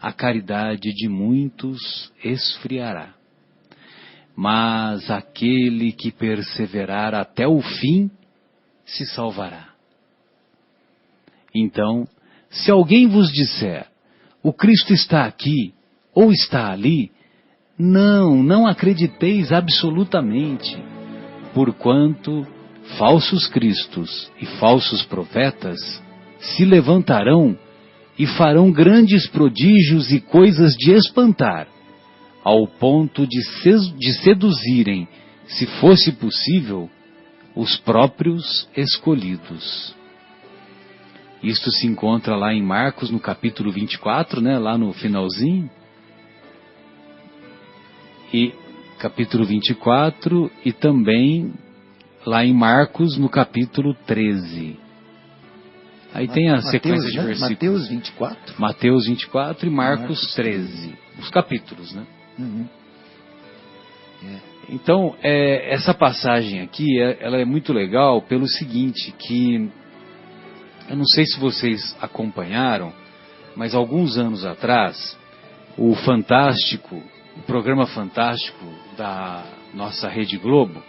a caridade de muitos esfriará. Mas aquele que perseverar até o fim, se salvará. Então, se alguém vos disser, o Cristo está aqui, ou está ali, não acrediteis absolutamente, porquanto falsos cristos e falsos profetas se levantarão e farão grandes prodígios e coisas de espantar, ao ponto de seduzirem, se fosse possível, os próprios escolhidos. Isto se encontra lá em Marcos, no capítulo 24, né, lá no finalzinho. E capítulo 24 e também lá em Marcos, no capítulo 13. Aí tem a sequência de versículos. Mateus 24? Mateus 24 e Marcos 13. Os capítulos, né? Uhum. Então, essa passagem aqui, ela é muito legal pelo seguinte, que eu não sei se vocês acompanharam, mas alguns anos atrás, o programa Fantástico da nossa Rede Globo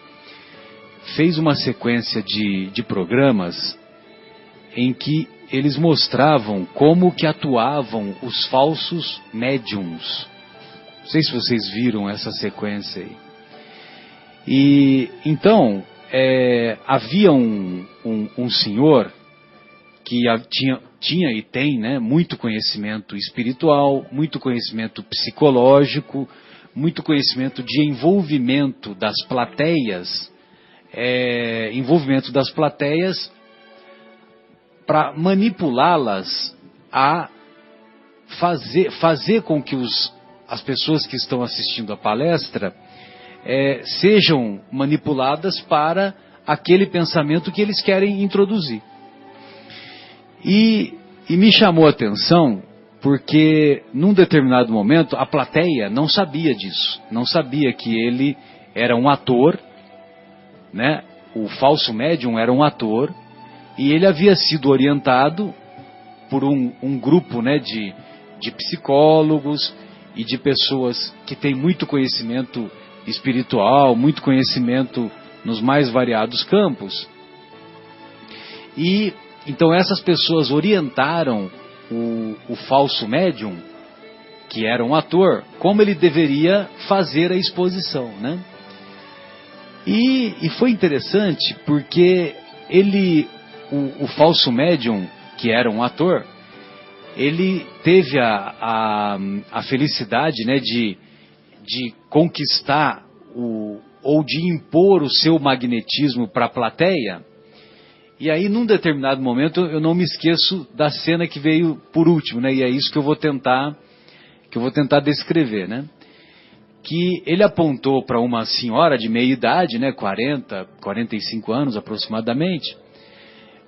fez uma sequência de programas em que eles mostravam como que atuavam os falsos médiums. Não sei se vocês viram essa sequência aí. E então havia um senhor que tinha e tem, né, muito conhecimento espiritual, muito conhecimento psicológico, muito conhecimento de envolvimento das plateias, para manipulá-las a fazer com que as pessoas que estão assistindo a palestra sejam manipuladas para aquele pensamento que eles querem introduzir. E me chamou a atenção porque num determinado momento a plateia não sabia disso, não sabia que ele era um ator, né? O falso médium era um ator e ele havia sido orientado por um grupo, né, de psicólogos e de pessoas que têm muito conhecimento espiritual, muito conhecimento nos mais variados campos. E então essas pessoas orientaram o falso médium, que era um ator, como ele deveria fazer a exposição, né? E foi interessante porque o falso médium, que era um ator, ele teve a felicidade, né, de conquistar ou de impor o seu magnetismo para a plateia. E aí, num determinado momento, eu não me esqueço da cena que veio por último, né? E é isso que eu vou tentar descrever, né? Que ele apontou para uma senhora de meia idade, né? 45 anos aproximadamente,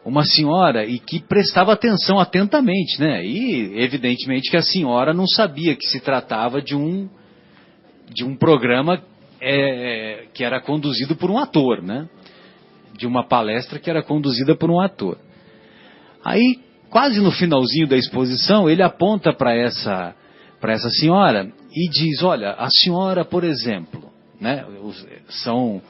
uma senhora e que prestava atenção atentamente, né? E evidentemente que a senhora não sabia que se tratava de um programa que era conduzido por um ator, né? De uma palestra que era conduzida por um ator. Aí, quase no finalzinho da exposição, ele aponta para essa senhora e diz, olha, a senhora, por exemplo, né, são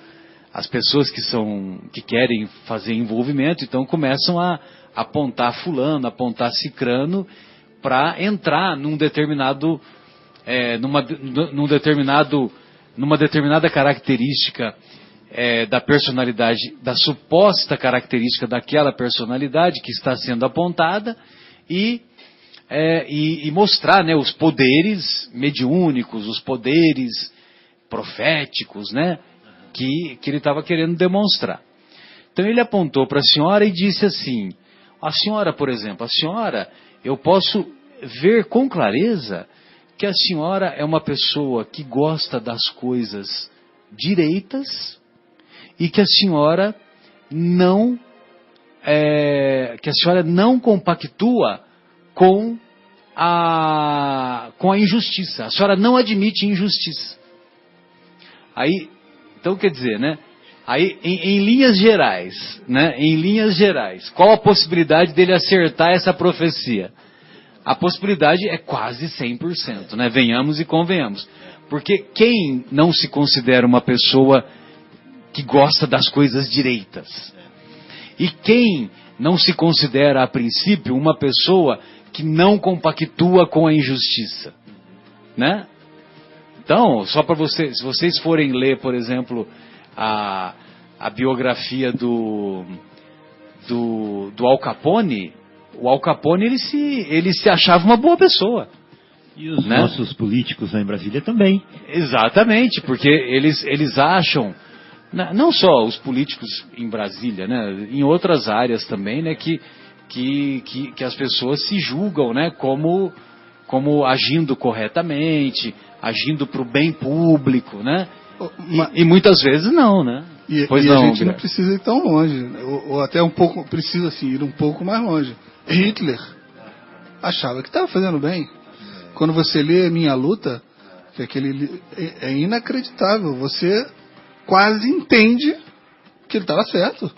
as pessoas que querem fazer envolvimento, então começam a apontar fulano, apontar cicrano, para entrar numa determinada característica da personalidade, da suposta característica daquela personalidade que está sendo apontada e mostrar, né, os poderes mediúnicos, os poderes proféticos, né, que ele estava querendo demonstrar. Então ele apontou para a senhora e disse assim: a senhora, por exemplo, eu posso ver com clareza que a senhora é uma pessoa que gosta das coisas direitas e que a senhora não compactua com a injustiça. A senhora não admite injustiça. Aí, então quer dizer, né? Aí, em linhas gerais, né? Em linhas gerais, qual a possibilidade dele acertar essa profecia? A possibilidade é quase 100%, né? Venhamos e convenhamos. Porque quem não se considera uma pessoa que gosta das coisas direitas? E quem não se considera, a princípio, uma pessoa que não compactua com a injustiça? Né? Então, só para vocês, se vocês forem ler, por exemplo, a biografia do Al Capone, o Al Capone ele se achava uma boa pessoa. E os né? nossos políticos lá em Brasília também. Exatamente, porque eles acham, não só os políticos em Brasília, né, em outras áreas também, né, que as pessoas se julgam, né, como agindo corretamente, agindo para o bem público, né? E muitas vezes não, né? E pois a não, gente não precisa ir tão longe, ou até um pouco, precisa assim, ir um pouco mais longe. Hitler achava que estava fazendo bem. Quando você lê Minha Luta, que é inacreditável, você quase entende que ele estava certo.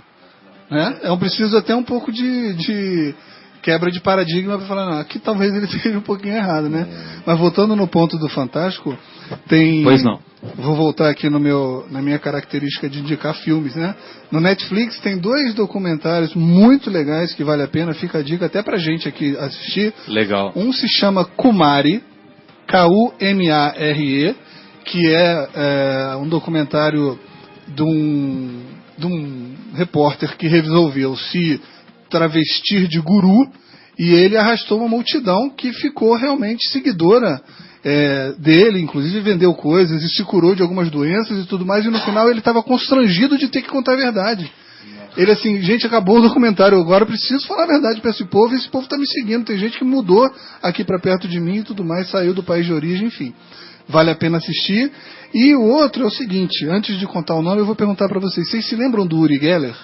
Né? É preciso até um pouco de quebra de paradigma para falar, não, aqui talvez ele esteja um pouquinho errado, né? Mas voltando no ponto do Fantástico, tem... Pois não. Vou voltar aqui na minha característica de indicar filmes, né? No Netflix tem 2 documentários muito legais que vale a pena, fica a dica até pra gente aqui assistir. Legal. Um se chama Kumari, Kumare, que é um documentário de um repórter que resolveu se travestir de guru e ele arrastou uma multidão que ficou realmente seguidora dele, inclusive vendeu coisas e se curou de algumas doenças e tudo mais, e no final ele estava constrangido de ter que contar a verdade. Ele assim, gente, acabou o documentário, agora eu preciso falar a verdade para esse povo está me seguindo, tem gente que mudou aqui para perto de mim e tudo mais, saiu do país de origem, enfim. Vale a pena assistir. E o outro é o seguinte, antes de contar o nome, eu vou perguntar para vocês se lembram do Uri Geller?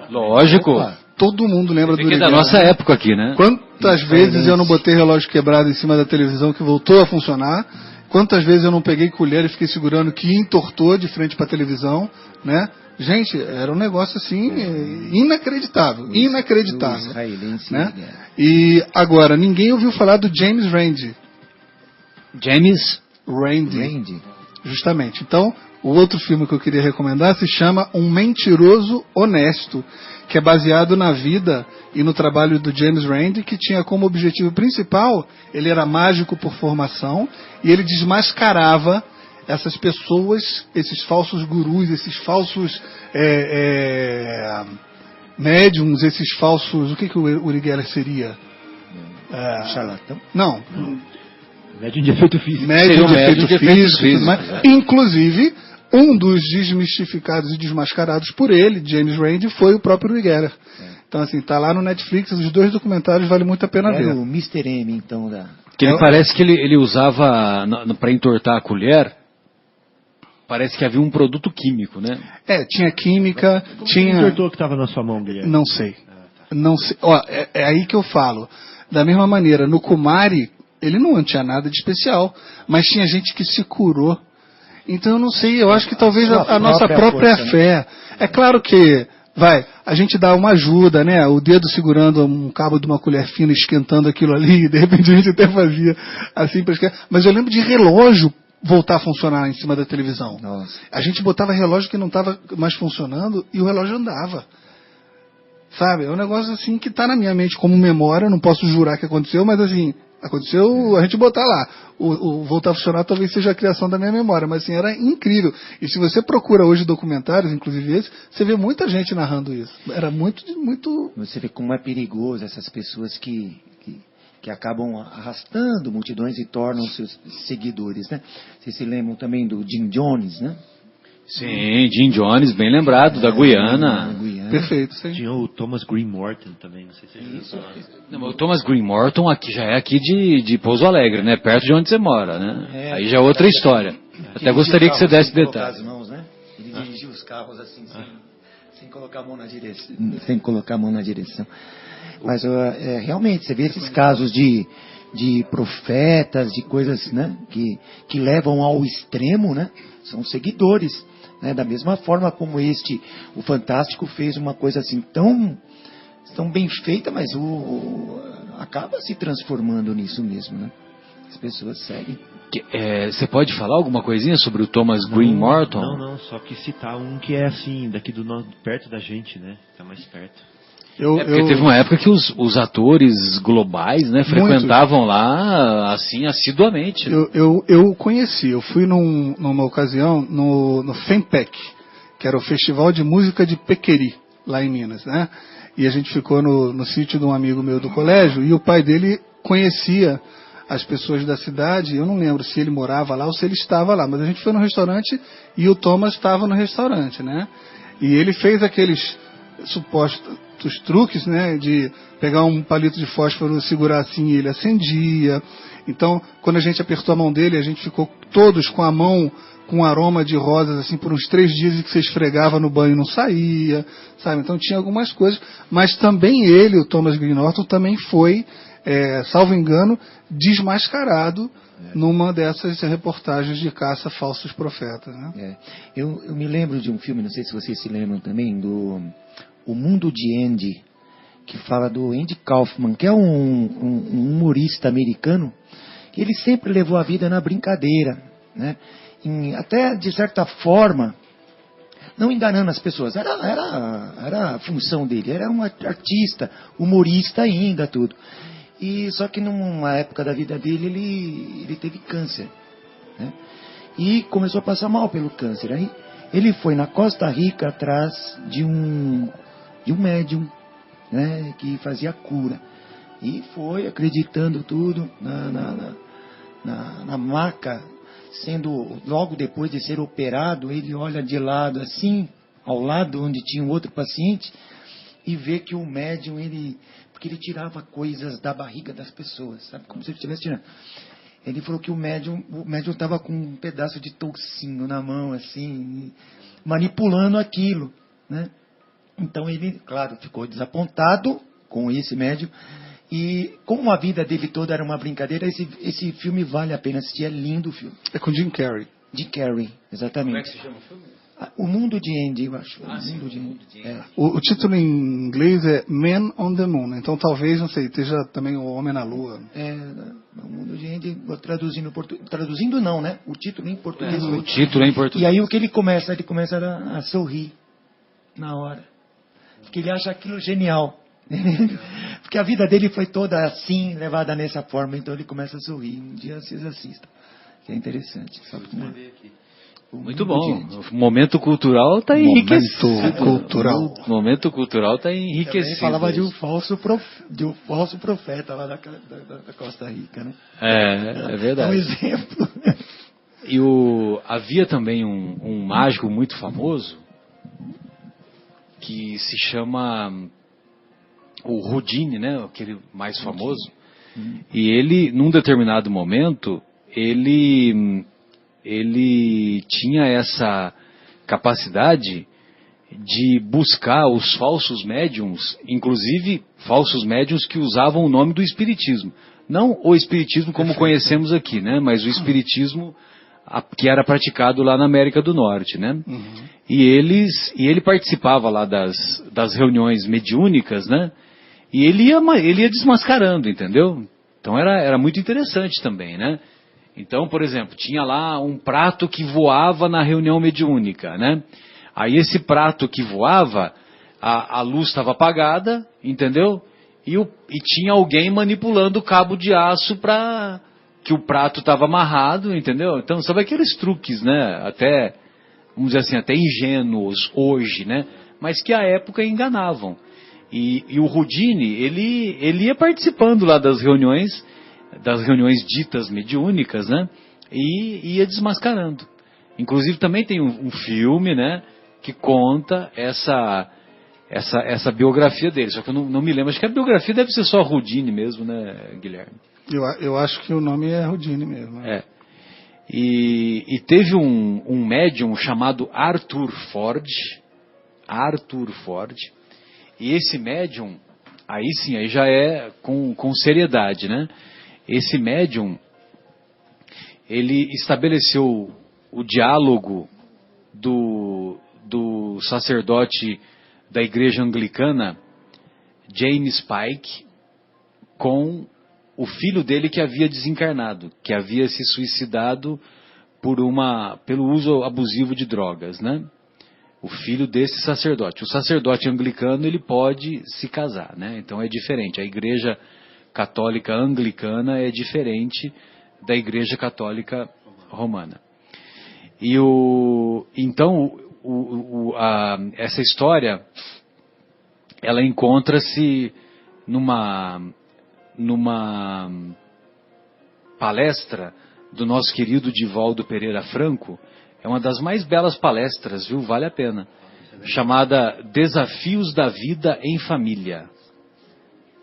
Lógico. Opa, todo mundo lembra do Uri Geller. É da nossa época aqui, né? Quantas vezes eu não botei relógio quebrado em cima da televisão que voltou a funcionar? Quantas vezes eu não peguei colher e fiquei segurando que entortou de frente para a televisão, né? Gente, era um negócio assim inacreditável. Né? E agora, ninguém ouviu falar do James Randi. James Randi. Justamente. Então, o outro filme que eu queria recomendar se chama Um Mentiroso Honesto, que é baseado na vida e no trabalho do James Randi, que tinha como objetivo principal, ele era mágico por formação, e ele desmascarava essas pessoas, esses falsos gurus, esses falsos médiums, esses falsos... O que o Uri Geller seria? Charlatão? Não. Médium de efeito físico. Médium de efeito físico. Inclusive, um dos desmistificados e desmascarados por ele, James Randi, foi o próprio Uri Geller. Então, assim, tá lá no Netflix, os 2 documentários valem muito a pena ver. O Mr. M, então, Que ele parece que ele usava, para entortar a colher, parece que havia um produto químico, né? Tinha química, tinha... O entortou que estava na sua mão, Guilherme? Não sei. Não sei. Ó, é aí que eu falo. Da mesma maneira, no Kumari, ele não tinha nada de especial, mas tinha gente que se curou. Então eu não sei, eu acho que talvez a nossa própria fé. É claro que, a gente dá uma ajuda, né? O dedo segurando um cabo de uma colher fina, esquentando aquilo ali, e de repente a gente até fazia assim para esquentar. Mas eu lembro de relógio voltar a funcionar em cima da televisão. Nossa. A gente botava relógio que não estava mais funcionando e o relógio andava. Sabe? É um negócio assim que está na minha mente como memória, não posso jurar que aconteceu, mas assim, aconteceu a gente botar lá. O voltar a funcionar talvez seja a criação da minha memória, mas assim, era incrível. E se você procura hoje documentários, inclusive esse, você vê muita gente narrando isso. Era muito... Você vê como é perigoso essas pessoas que acabam arrastando multidões e tornam seus seguidores, né? Vocês se lembram também do Jim Jones, né? Sim, Jim Jones, bem lembrado, da Guiana. Perfeito, sim. Tinha o Thomas Green Morton também, não sei se Isso. Não, o Thomas Green Morton aqui, já é aqui de Pouso Alegre, né? Perto de onde você mora, né? Aí já é outra história. Até gostaria que você desse detalhes. As mãos, né? Ele dirigia os carros assim, sem colocar a mão na direção. Sem colocar a mão na direção. Mas realmente, você vê esses casos de profetas, de coisas, né, que levam ao extremo, né? São seguidores, né? Da mesma forma como o Fantástico fez uma coisa assim tão bem feita, mas acaba se transformando nisso mesmo, né? As pessoas seguem. Você pode falar alguma coisinha sobre o Thomas Green Morton? Não, só que citar um que é assim, perto da gente, né? Tá mais perto. Porque teve uma época que os atores globais, né, frequentavam lá, assim, assiduamente. Eu conheci, eu fui numa ocasião no FEMPEC, que era o Festival de Música de Pequeri, lá em Minas, né? E a gente ficou no sítio de um amigo meu do colégio, e o pai dele conhecia as pessoas da cidade. Eu não lembro se ele morava lá ou se ele estava lá, mas a gente foi no restaurante e o Thomas estava no restaurante, né? E ele fez aqueles supostos truques, né, de pegar um palito de fósforo, segurar assim e ele acendia. Então, quando a gente apertou a mão dele, a gente ficou todos com a mão com um aroma de rosas assim por uns 3 dias, e que você esfregava no banho e não saía, sabe? Então tinha algumas coisas, mas também ele, o Thomas Green Morton, também foi, salvo engano, desmascarado numa dessas reportagens de caça a falsos profetas, né? Eu me lembro de um filme, não sei se vocês se lembram também, do O Mundo de Andy, que fala do Andy Kaufman, que é um humorista americano, que ele sempre levou a vida na brincadeira, né? Até de certa forma, não enganando as pessoas, era a função dele, era um artista, humorista ainda, tudo. E só que numa época da vida dele, ele teve câncer, né? E começou a passar mal pelo câncer. Aí ele foi na Costa Rica atrás de um médium, né, que fazia cura. E foi acreditando tudo na maca, logo depois de ser operado, ele olha de lado assim, ao lado onde tinha um outro paciente, e vê que o médium, porque ele tirava coisas da barriga das pessoas, sabe, como se ele estivesse tirando. Ele falou que o médium estava com um pedaço de toucinho na mão, assim, manipulando aquilo, né? Então ele, claro, ficou desapontado com esse médium. E como a vida dele toda era uma brincadeira, esse filme vale a pena assistir, é lindo o filme. É com Jim Carrey. Jim Carrey, exatamente. Como é que se chama o filme? O Mundo de Andy, eu acho. Sim, Mundo de Andy. O título em inglês é Man on the Moon. Então talvez, não sei, esteja também o Homem na Lua. O Mundo de Andy, traduzindo não, né? O título em português. O título é em português. E aí o que ele começa a sorrir na hora. Porque ele acha aquilo genial. Porque a vida dele foi toda assim, levada nessa forma. Então ele começa a sorrir. Um dia vocês assistam. Que é interessante. Muito bom. O momento cultural está enriquecido. Momento cultural está enriquecido. Também falava de um falso profeta lá da Costa Rica, né? É verdade. É um exemplo. E havia também um mágico muito famoso que se chama o Houdini, né? Aquele mais famoso. E ele, num determinado momento, ele tinha essa capacidade de buscar os falsos médiums, inclusive falsos médiums que usavam o nome do espiritismo. Não o espiritismo como conhecemos aqui, né? Mas o espiritismo que era praticado lá na América do Norte, né? E ele participava lá das reuniões mediúnicas, né? E ele ia desmascarando, entendeu? Então era muito interessante também, né? Então, por exemplo, tinha lá um prato que voava na reunião mediúnica, né? Aí esse prato que voava, a luz estava apagada, entendeu? E tinha alguém manipulando o cabo de aço para que o prato estava amarrado, entendeu? Então, sabe aqueles truques, né? Até, vamos dizer assim, até ingênuos hoje, né? Mas que à época enganavam. E o Houdini, ele ia participando lá das reuniões ditas mediúnicas, né? E ia desmascarando. Inclusive também tem um filme, né? Que conta essa biografia dele. Só que eu não me lembro. Acho que a biografia deve ser só Houdini mesmo, né, Guilherme? Eu acho que o nome é Houdini mesmo. É. E teve um médium chamado Arthur Ford. E esse médium, aí sim, aí já é com seriedade, né? Esse médium, ele estabeleceu o diálogo do sacerdote da igreja anglicana, James Pike, com o filho dele que havia desencarnado, que havia se suicidado pelo uso abusivo de drogas, né? O filho desse sacerdote. O sacerdote anglicano, ele pode se casar, né? Então é diferente. A igreja católica anglicana é diferente da igreja católica romana. E essa história, ela encontra-se numa palestra do nosso querido Divaldo Pereira Franco. É uma das mais belas palestras, viu? Vale a pena. Chamada Desafios da Vida em Família.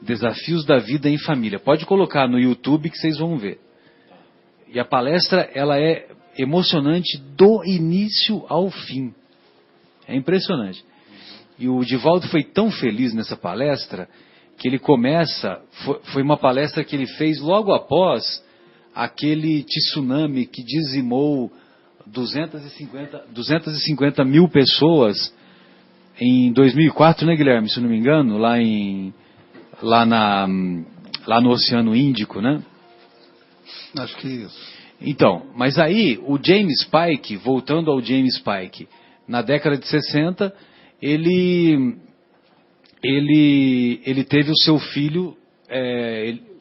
Desafios da Vida em Família. Pode colocar no YouTube que vocês vão ver. E a palestra, ela é emocionante do início ao fim. É impressionante. E o Divaldo foi tão feliz nessa palestra que ele começa... Foi uma palestra que ele fez logo após aquele tsunami que dizimou 250 mil pessoas em 2004, né, Guilherme? Se não me engano, lá no Oceano Índico, né? Acho que isso. Então, mas aí o James Pike, voltando ao James Pike, na década de 60, ele teve o seu filho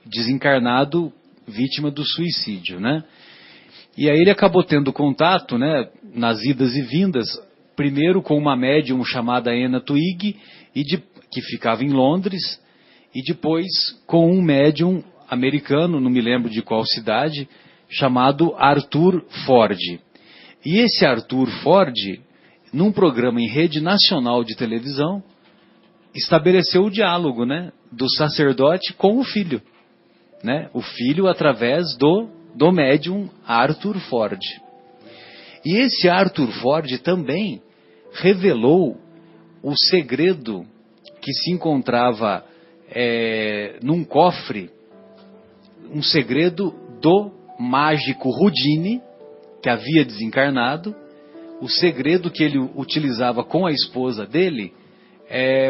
desencarnado, vítima do suicídio, né? E aí ele acabou tendo contato, né, nas idas e vindas, primeiro com uma médium chamada Anna Twigg, que ficava em Londres, e depois com um médium americano, não me lembro de qual cidade, chamado Arthur Ford. E esse Arthur Ford, num programa em rede nacional de televisão, estabeleceu o diálogo, né, do sacerdote com o filho, né, o filho através do médium Arthur Ford. E esse Arthur Ford também revelou o segredo que se encontrava num cofre, um segredo do mágico Houdini, que havia desencarnado, o segredo que ele utilizava com a esposa dele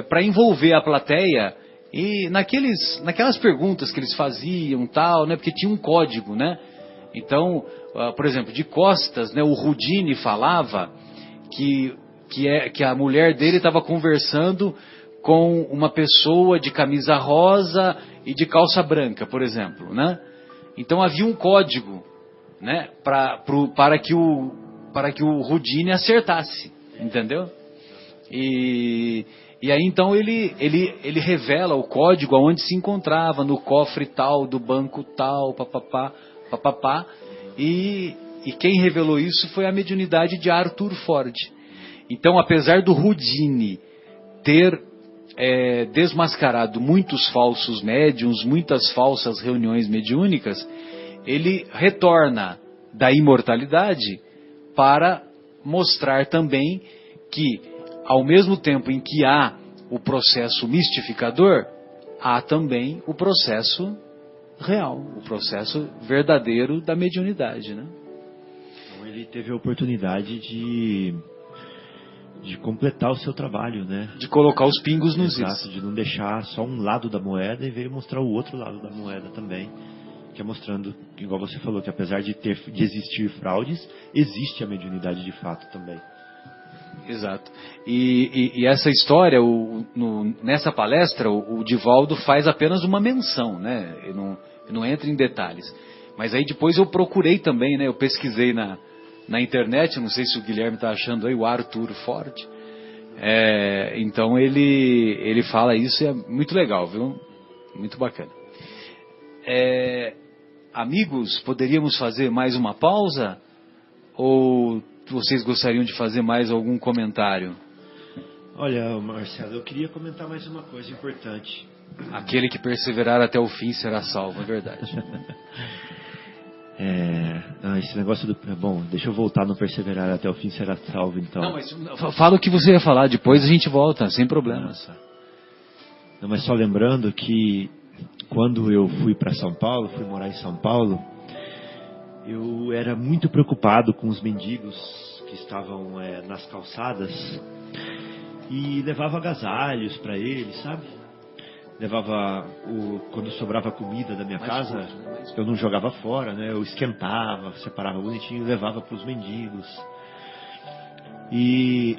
para envolver a plateia e naquelas perguntas que eles faziam, tal, né, porque tinha um código, né? Então, por exemplo, de costas, né, o Houdini falava que a mulher dele estava conversando com uma pessoa de camisa rosa e de calça branca, por exemplo, né? Então havia um código, né, para que o Houdini acertasse, entendeu? E aí então ele revela o código aonde se encontrava, no cofre tal, do banco tal, papapá, e quem revelou isso foi a mediunidade de Arthur Ford. Então, apesar do Houdini ter desmascarado muitos falsos médiuns, muitas falsas reuniões mediúnicas, ele retorna da imortalidade para mostrar também que, ao mesmo tempo em que há o processo mistificador, há também o processo real, o processo verdadeiro da mediunidade, né? Então ele teve a oportunidade de completar o seu trabalho, né? De colocar os pingos nos is. Exato, de não deixar só um lado da moeda e veio mostrar o outro lado da moeda também, que é mostrando, igual você falou, que apesar de existir fraudes, existe a mediunidade de fato também. Exato. E essa história, nessa palestra, o Divaldo faz apenas uma menção, né? Ele não entra em detalhes. Mas aí depois eu procurei também, né? Eu pesquisei na internet, não sei se o Guilherme está achando aí, o Arthur Ford. Então ele fala isso e é muito legal, viu? Muito bacana. Amigos, poderíamos fazer mais uma pausa? Ou vocês gostariam de fazer mais algum comentário? Olha, Marcelo, eu queria comentar mais uma coisa importante. Aquele que perseverar até o fim será salvo, é verdade. Esse negócio do... Bom, deixa eu voltar no perseverar até o fim será salvo, então. Não, mas fala o que você ia falar, depois a gente volta, sem problemas. Não, mas só lembrando que quando eu fui para São Paulo, fui morar em São Paulo, eu era muito preocupado com os mendigos que estavam nas calçadas e levava agasalhos para eles, sabe? Levava, quando sobrava comida da minha casa, eu não jogava fora, né? Eu esquentava, separava bonitinho e levava para os mendigos. E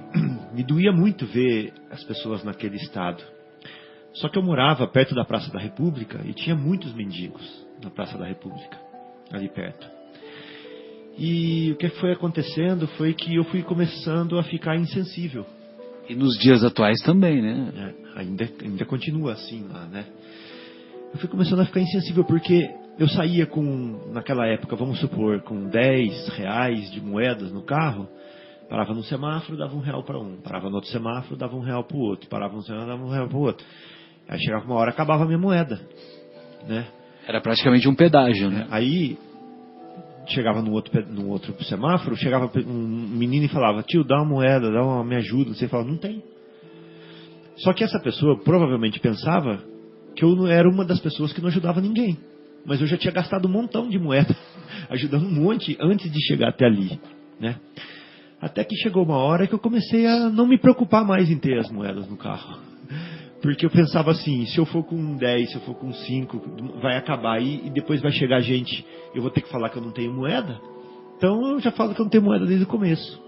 me doía muito ver as pessoas naquele estado. Só que eu morava perto da Praça da República e tinha muitos mendigos na Praça da República, ali perto. E o que foi acontecendo foi que eu fui começando a ficar insensível. E nos dias atuais também, né? Ainda continua assim lá, né? Eu fui começando a ficar insensível porque eu saía naquela época, vamos supor, com 10 reais de moedas no carro, parava no semáforo, dava R$1 para um, parava no outro semáforo, dava R$1 para o outro, parava no semáforo, dava R$1 para o outro. Aí chegava uma hora, acabava a minha moeda, né? Era praticamente um pedágio, né? Aí chegava no outro semáforo, chegava um menino e falava: tio, dá uma moeda, me ajuda. Você fala: não tem. Só que essa pessoa provavelmente pensava que eu era uma das pessoas que não ajudava ninguém. Mas eu já tinha gastado um montão de moeda, ajudando um monte antes de chegar até ali, né? Até que chegou uma hora que eu comecei a não me preocupar mais em ter as moedas no carro. Porque eu pensava assim: se eu for com 10, se eu for com 5, vai acabar aí e depois vai chegar gente, eu vou ter que falar que eu não tenho moeda. Então eu já falo que eu não tenho moeda desde o começo.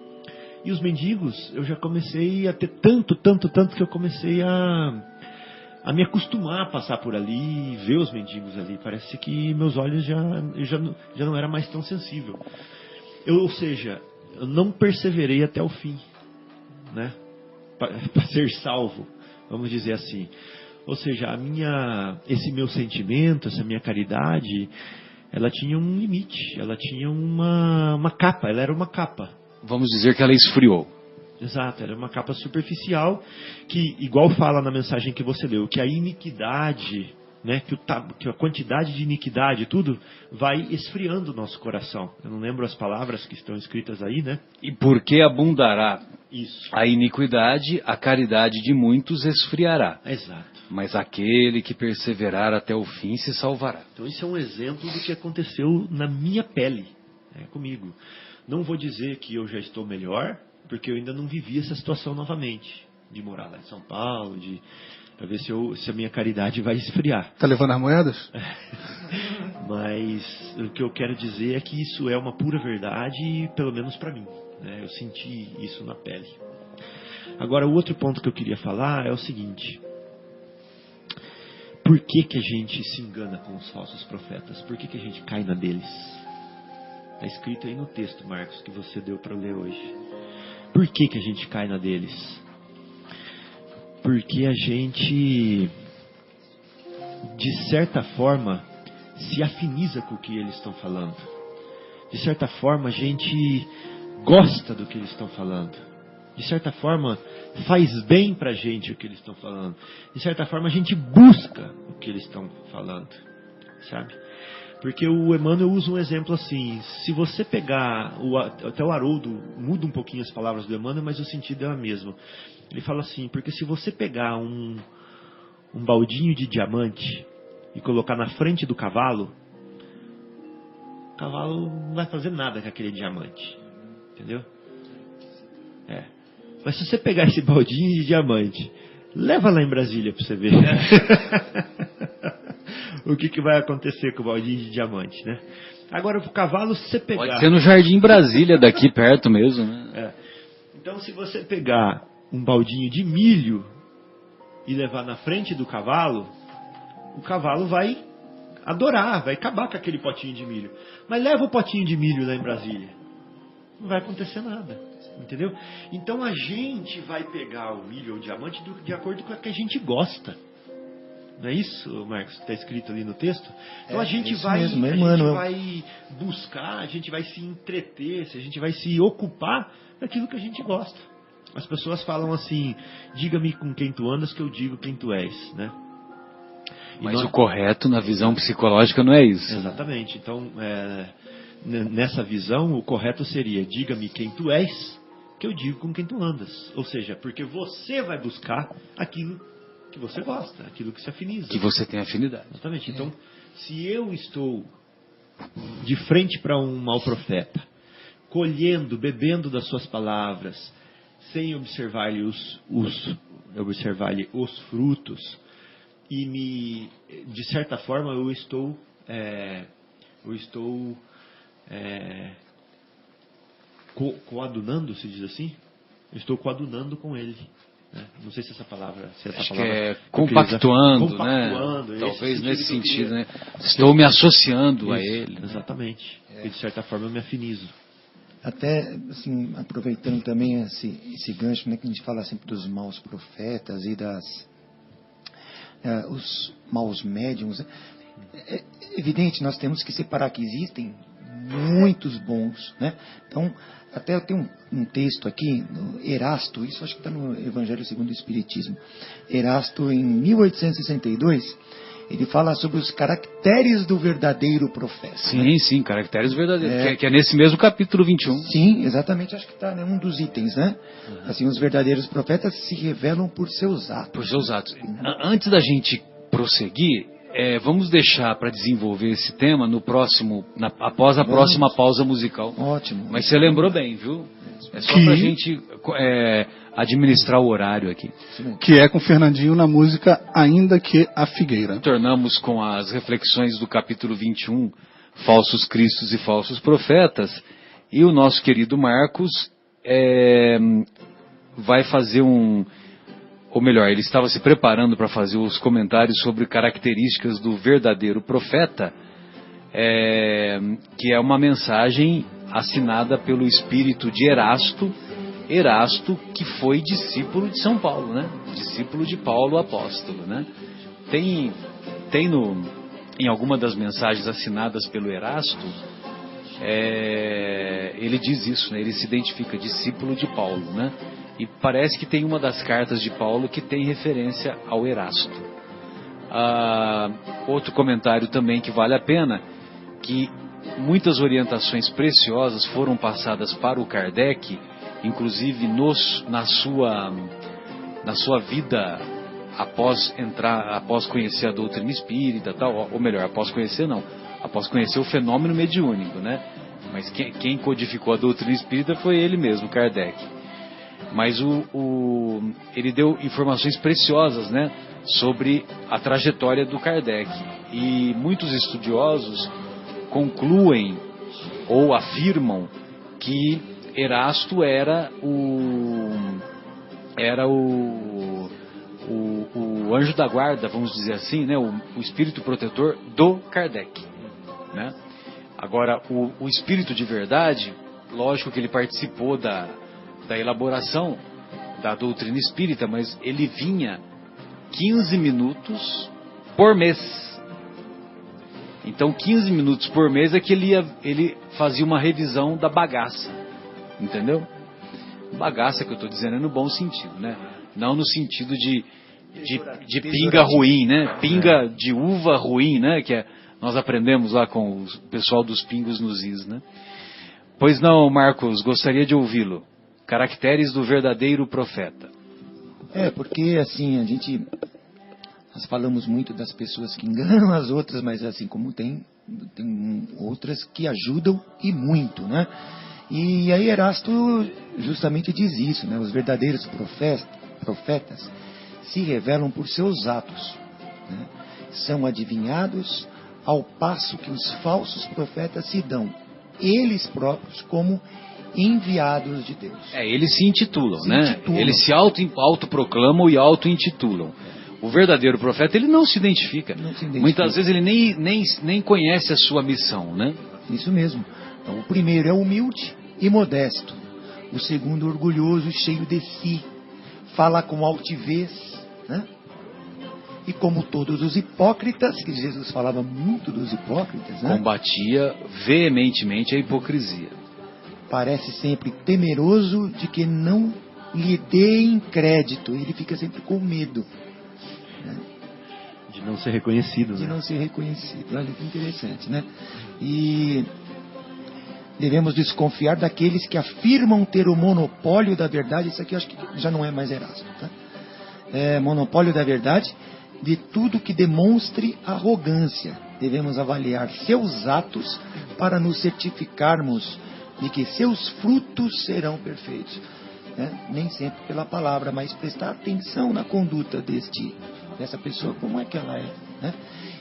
E os mendigos, eu já comecei a ter tanto que eu comecei a me acostumar a passar por ali e ver os mendigos ali. Parece que meus olhos já não era mais tão sensível. Ou seja, eu não perseverei até o fim, né? Para ser salvo, vamos dizer assim. Ou seja, esse meu sentimento, essa minha caridade, ela tinha um limite, ela tinha uma capa, ela era uma capa. Vamos dizer que ela esfriou. Exato, era uma capa superficial que, igual fala na mensagem que você leu, que a iniquidade, né, que a quantidade de iniquidade, tudo vai esfriando o nosso coração. Eu não lembro as palavras que estão escritas aí, né? E porque abundará isso, a iniquidade, a caridade de muitos esfriará. Exato. Mas aquele que perseverar até o fim se salvará. Então isso é um exemplo do que aconteceu na minha pele, comigo. Não vou dizer que eu já estou melhor, porque eu ainda não vivi essa situação novamente, de morar lá em São Paulo, para ver se a minha caridade vai esfriar. Tá levando as moedas? Mas o que eu quero dizer é que isso é uma pura verdade, pelo menos para mim, né? Eu senti isso na pele. Agora, o outro ponto que eu queria falar é o seguinte: por que a gente se engana com os falsos profetas? Por que a gente cai na deles? Está escrito aí no texto, Marcos, que você deu para ler hoje. Por que a gente cai na deles? Porque a gente, de certa forma, se afiniza com o que eles estão falando. De certa forma, a gente gosta do que eles estão falando. De certa forma, faz bem para a gente o que eles estão falando. De certa forma, a gente busca o que eles estão falando, sabe? Porque o Emmanuel usa um exemplo assim: se você pegar, até o Haroldo muda um pouquinho as palavras do Emmanuel, mas o sentido é o mesmo. Ele fala assim: porque se você pegar um baldinho de diamante e colocar na frente do cavalo, o cavalo não vai fazer nada com aquele diamante, entendeu? Mas se você pegar esse baldinho de diamante, leva lá em Brasília para você ver. O que vai acontecer com o baldinho de diamante, né? Agora, o cavalo, se você pegar... Pode ser no Jardim Brasília, daqui perto mesmo, né? Então, se você pegar um baldinho de milho e levar na frente do cavalo, o cavalo vai adorar, vai acabar com aquele potinho de milho. Mas leva o potinho de milho lá em Brasília, não vai acontecer nada, entendeu? Então, a gente vai pegar o milho ou o diamante de acordo com o que a gente gosta. Não é isso, Marcos, que está escrito ali no texto? Então a gente vai buscar, a gente vai se entreter, a gente vai se ocupar daquilo que a gente gosta. as pessoas falam assim, diga-me com quem tu andas que eu digo quem tu és, né? Mas o correto na visão psicológica não é isso. Exatamente. Então, nessa visão, o correto seria, diga-me quem tu és, que eu digo com quem tu andas. Ou seja, porque você vai buscar aquilo que você gosta, aquilo que se afiniza. Que você tem afinidade. Exatamente. Então, se eu estou de frente para um mau profeta, colhendo, bebendo das suas palavras, sem observar-lhe os frutos, e de certa forma eu estou coadunando, se diz assim? Eu estou coadunando com ele. Né? Não sei se essa palavra... Acho que é compactuando, né? Talvez nesse sentido, né? Estou me associando a ele. Exatamente. E de certa forma eu me afinizo. Até, assim, aproveitando também esse gancho, né, que a gente fala sempre dos maus profetas e os maus médiums. É evidente, nós temos que separar que existem muitos bons, né? Então, até eu tenho um texto aqui, no Erasto, isso acho que está no Evangelho segundo o Espiritismo. Erasto, em 1862, ele fala sobre os caracteres do verdadeiro profeta. Sim, sim, caracteres verdadeiros, que é nesse mesmo capítulo 21. Sim, exatamente, acho que está em um dos itens, né? Assim, os verdadeiros profetas se revelam por seus atos. Por seus atos. Antes da gente prosseguir, vamos deixar para desenvolver esse tema no próximo, após a próxima pausa musical. Ótimo. Mas você lembrou bem, viu? É só para a gente administrar o horário aqui. Que é com o Fernandinho na música Ainda que a Figueira. Tornamos com as reflexões do capítulo 21, Falsos Cristos e Falsos Profetas, e o nosso querido Marcos vai fazer ou melhor, ele estava se preparando para fazer os comentários sobre características do verdadeiro profeta, que é uma mensagem assinada pelo espírito de Erasto, que foi discípulo de São Paulo, né? Discípulo de Paulo apóstolo, né? Tem em alguma das mensagens assinadas pelo Erasto, ele diz isso, né? Ele se identifica discípulo de Paulo, né? E parece que tem uma das cartas de Paulo que tem referência ao Erasto. Outro comentário também que vale a pena, que muitas orientações preciosas foram passadas para o Kardec, inclusive na sua vida após conhecer a doutrina espírita, tal, ou melhor, após conhecer o fenômeno mediúnico, né? Mas quem codificou a doutrina espírita foi ele mesmo, Kardec. Mas ele deu informações preciosas, né, sobre a trajetória do Kardec. E muitos estudiosos concluem ou afirmam que Erasto era o anjo da guarda, vamos dizer assim, né, o espírito protetor do Kardec, né? Agora, o espírito de verdade, lógico que ele participou da elaboração da doutrina espírita, mas ele vinha 15 minutos por mês. Então 15 minutos por mês é que ele fazia uma revisão da bagaça, entendeu? Bagaça que eu estou dizendo é no bom sentido, né? Não no sentido de pinga ruim, né? Pinga de uva ruim, né? Nós aprendemos lá com o pessoal dos pingos nos is, né? Pois não, Marcos, gostaria de ouvi-lo. Caracteres do verdadeiro profeta. Porque assim, nós falamos muito das pessoas que enganam as outras, mas assim como tem outras que ajudam e muito, né? E aí Erasto justamente diz isso, né? Os verdadeiros profetas se revelam por seus atos, né? São adivinhados ao passo que os falsos profetas se dão, eles próprios, como enviados de Deus. Eles se intitulam, né? Eles se autoproclamam e auto-intitulam. O verdadeiro profeta, ele não se identifica. Muitas vezes ele nem conhece a sua missão, né? Isso mesmo. Então, o primeiro é humilde e modesto. O segundo, orgulhoso e cheio de si. Fala com altivez, né? E como todos os hipócritas, que Jesus falava muito dos hipócritas, né? Combatia veementemente a hipocrisia. Parece sempre temeroso de que não lhe deem crédito. Ele fica sempre com medo, né? De não ser reconhecido. De né? não ser reconhecido. Olha que interessante, né? E devemos desconfiar daqueles que afirmam ter o monopólio da verdade. Isso aqui eu acho que já não é mais Erasto, tá? Monopólio da verdade, de tudo que demonstre arrogância. Devemos avaliar seus atos para nos certificarmos de que seus frutos serão perfeitos, né? Nem sempre pela palavra, mas prestar atenção na conduta dessa pessoa, como é que ela é, né?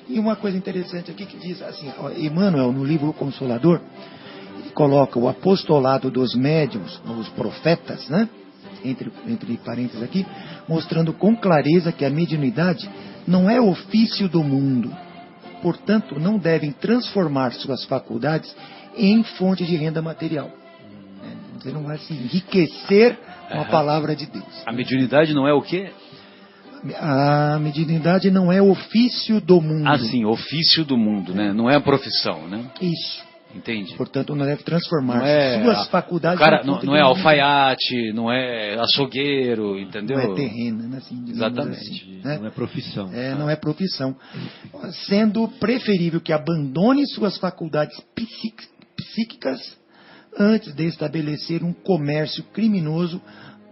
E uma coisa interessante aqui que diz assim, Emmanuel, no livro O Consolador, ele coloca o apostolado dos médiuns, os profetas, né? Entre parênteses aqui, mostrando com clareza que a mediunidade não é ofício do mundo. Portanto, não devem transformar suas faculdades em fonte de renda material. Você não vai se enriquecer com a palavra de Deus. A mediunidade não é o quê? A mediunidade não é ofício do mundo. Ah, sim, ofício do mundo, né? Não é a profissão, né? Isso. Entendi. Portanto, não deve transformar é suas faculdades... Cara, não é alfaiate, não é açougueiro, entendeu? Não é terreno, né? Assim, exatamente. Assim, né? Não é profissão. Não é profissão. Sendo preferível que abandone suas faculdades psíquicas antes de estabelecer um comércio criminoso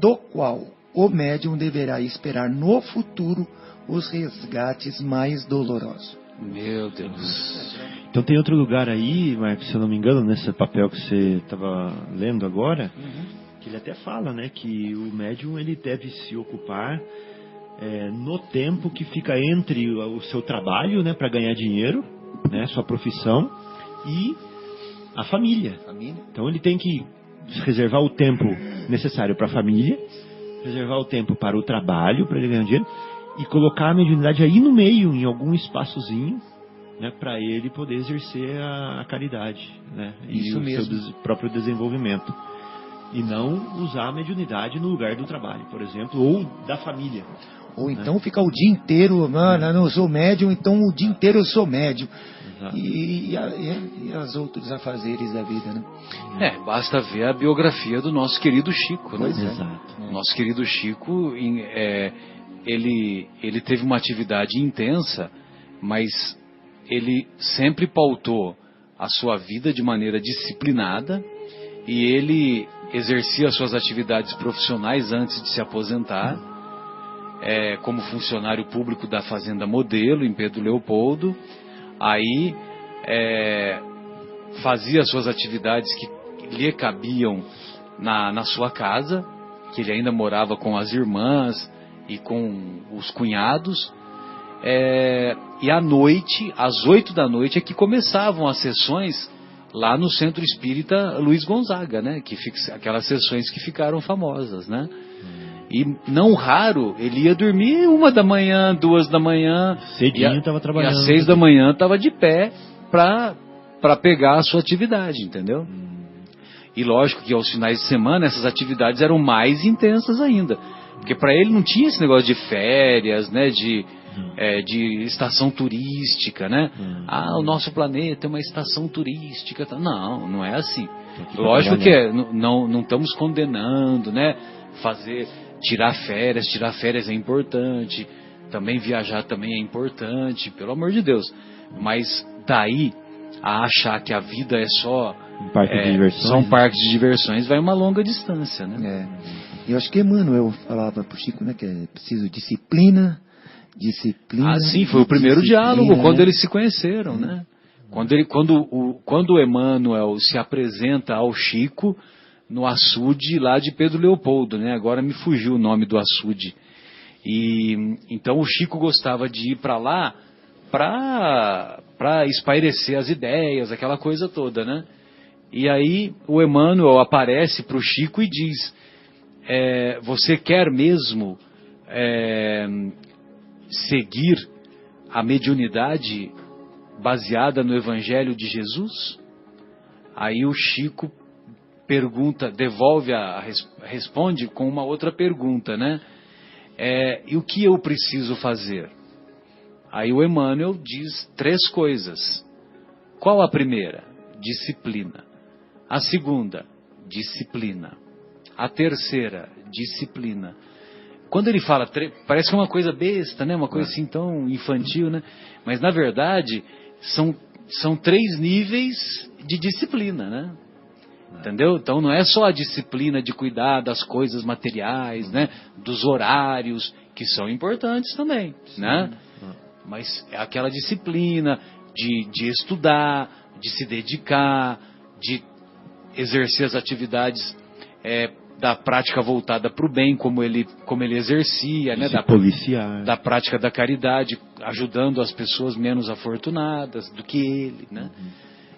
do qual o médium deverá esperar no futuro os resgates mais dolorosos. Meu Deus. Então tem outro lugar aí, Marcos, se eu não me engano, nesse papel que você estava lendo agora, que ele até fala, né, que o médium ele deve se ocupar no tempo que fica entre o seu trabalho, né, para ganhar dinheiro, né, sua profissão, e a família. Então ele tem que reservar o tempo necessário para a família, reservar o tempo para o trabalho, para ele ganhar dinheiro, e colocar a mediunidade aí no meio, em algum espaçozinho, né, para ele poder exercer a caridade, né, e o seu próprio desenvolvimento. E não usar a mediunidade no lugar do trabalho, por exemplo, ou da família. Ou então ficar o dia inteiro, mano, eu não sou médium, então o dia inteiro eu sou médium. E as outros afazeres da vida, né? Basta ver a biografia do nosso querido Chico, né? Exato. Nosso querido Chico, ele teve uma atividade intensa, mas ele sempre pautou a sua vida de maneira disciplinada, e ele exercia suas atividades profissionais antes de se aposentar, como funcionário público da Fazenda Modelo, em Pedro Leopoldo. Aí fazia suas atividades que lhe cabiam na sua casa, que ele ainda morava com as irmãs e com os cunhados, e à noite, às 8 da noite, é que começavam as sessões lá no Centro Espírita Luiz Gonzaga, né? Aquelas sessões que ficaram famosas, né? E não raro, ele ia dormir 1 da manhã, 2 da manhã. Cedinho estava trabalhando. E às 6 da manhã estava de pé para pegar a sua atividade, entendeu? E lógico que aos finais de semana essas atividades eram mais intensas ainda. Porque para ele não tinha esse negócio de férias, né? De estação turística, né? O nosso planeta é uma estação turística. Não, não é assim. Lógico que não estamos condenando, né? Tirar férias é importante, também viajar também é importante, pelo amor de Deus. Mas daí a achar que a vida é só um parque de diversões, só um parque de diversões, vai uma longa distância, né? Eu acho que Emmanuel falava para o Chico, né, que é preciso disciplina. Ah, sim, foi o primeiro diálogo, quando eles se conheceram, né? Quando o Emmanuel se apresenta ao Chico no açude lá de Pedro Leopoldo, né? Agora me fugiu o nome do açude. E então o Chico gostava de ir para lá para espairecer as ideias, aquela coisa toda, né? E aí o Emmanuel aparece para o Chico e diz: você quer mesmo seguir a mediunidade baseada no Evangelho de Jesus? Aí o Chico pergunta, responde com uma outra pergunta, né? E o que eu preciso fazer? Aí o Emmanuel diz 3 coisas. Qual a primeira? Disciplina. A segunda, disciplina. A terceira, disciplina. Quando ele fala, parece que é uma coisa besta, né? Uma coisa assim tão infantil, né? Mas na verdade são 3 níveis de disciplina, né? Entendeu? Então não é só a disciplina de cuidar das coisas materiais, né? Dos horários, que são importantes também, né? Mas é aquela disciplina de estudar, de se dedicar, de exercer as atividades da prática voltada para o bem, como ele exercia, né? Da prática da caridade, ajudando as pessoas menos afortunadas do que ele, né?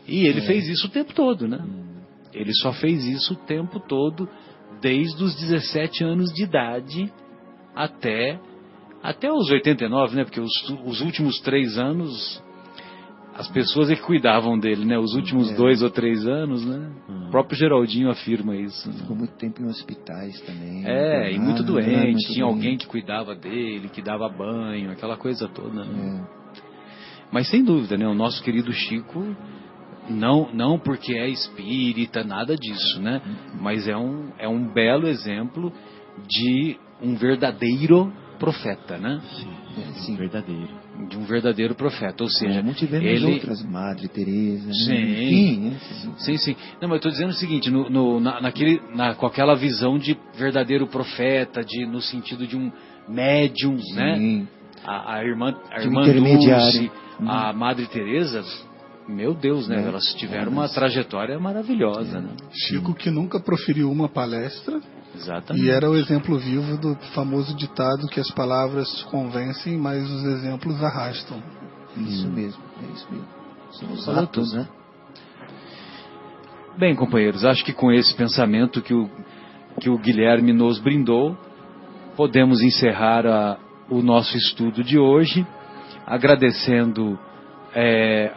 E ele fez isso o tempo todo, né? Ele só fez isso o tempo todo, desde os 17 anos de idade até os 89, né? Porque os últimos 3 anos, as pessoas é que cuidavam dele, né? Os últimos 2 ou 3 anos, né? O próprio Geraldinho afirma isso. Né? Ficou muito tempo em hospitais também. E muito doente. Tinha alguém que cuidava dele, que dava banho, aquela coisa toda, né? Mas sem dúvida, né? O nosso querido Chico... Não porque é espírita, nada disso, né? Mas é um belo exemplo de um verdadeiro profeta, né? Sim, verdadeiro. De um verdadeiro profeta, ou seja... Como tivemos outras, Madre Teresa, sim, sim. Não, mas eu estou dizendo o seguinte, com aquela visão de verdadeiro profeta, no sentido de um médium, né? A irmã Dulce, a Madre Teresa... Meu Deus, né? Elas tiveram uma trajetória maravilhosa, né? Chico que nunca proferiu uma palestra. Exatamente. E era o exemplo vivo do famoso ditado que as palavras convencem, mas os exemplos arrastam. Isso mesmo, é isso mesmo. São os Falou atos, tudo, né? Bem, companheiros, acho que com esse pensamento que o Guilherme nos brindou, podemos encerrar o nosso estudo de hoje, agradecendo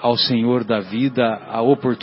ao Senhor da vida a oportunidade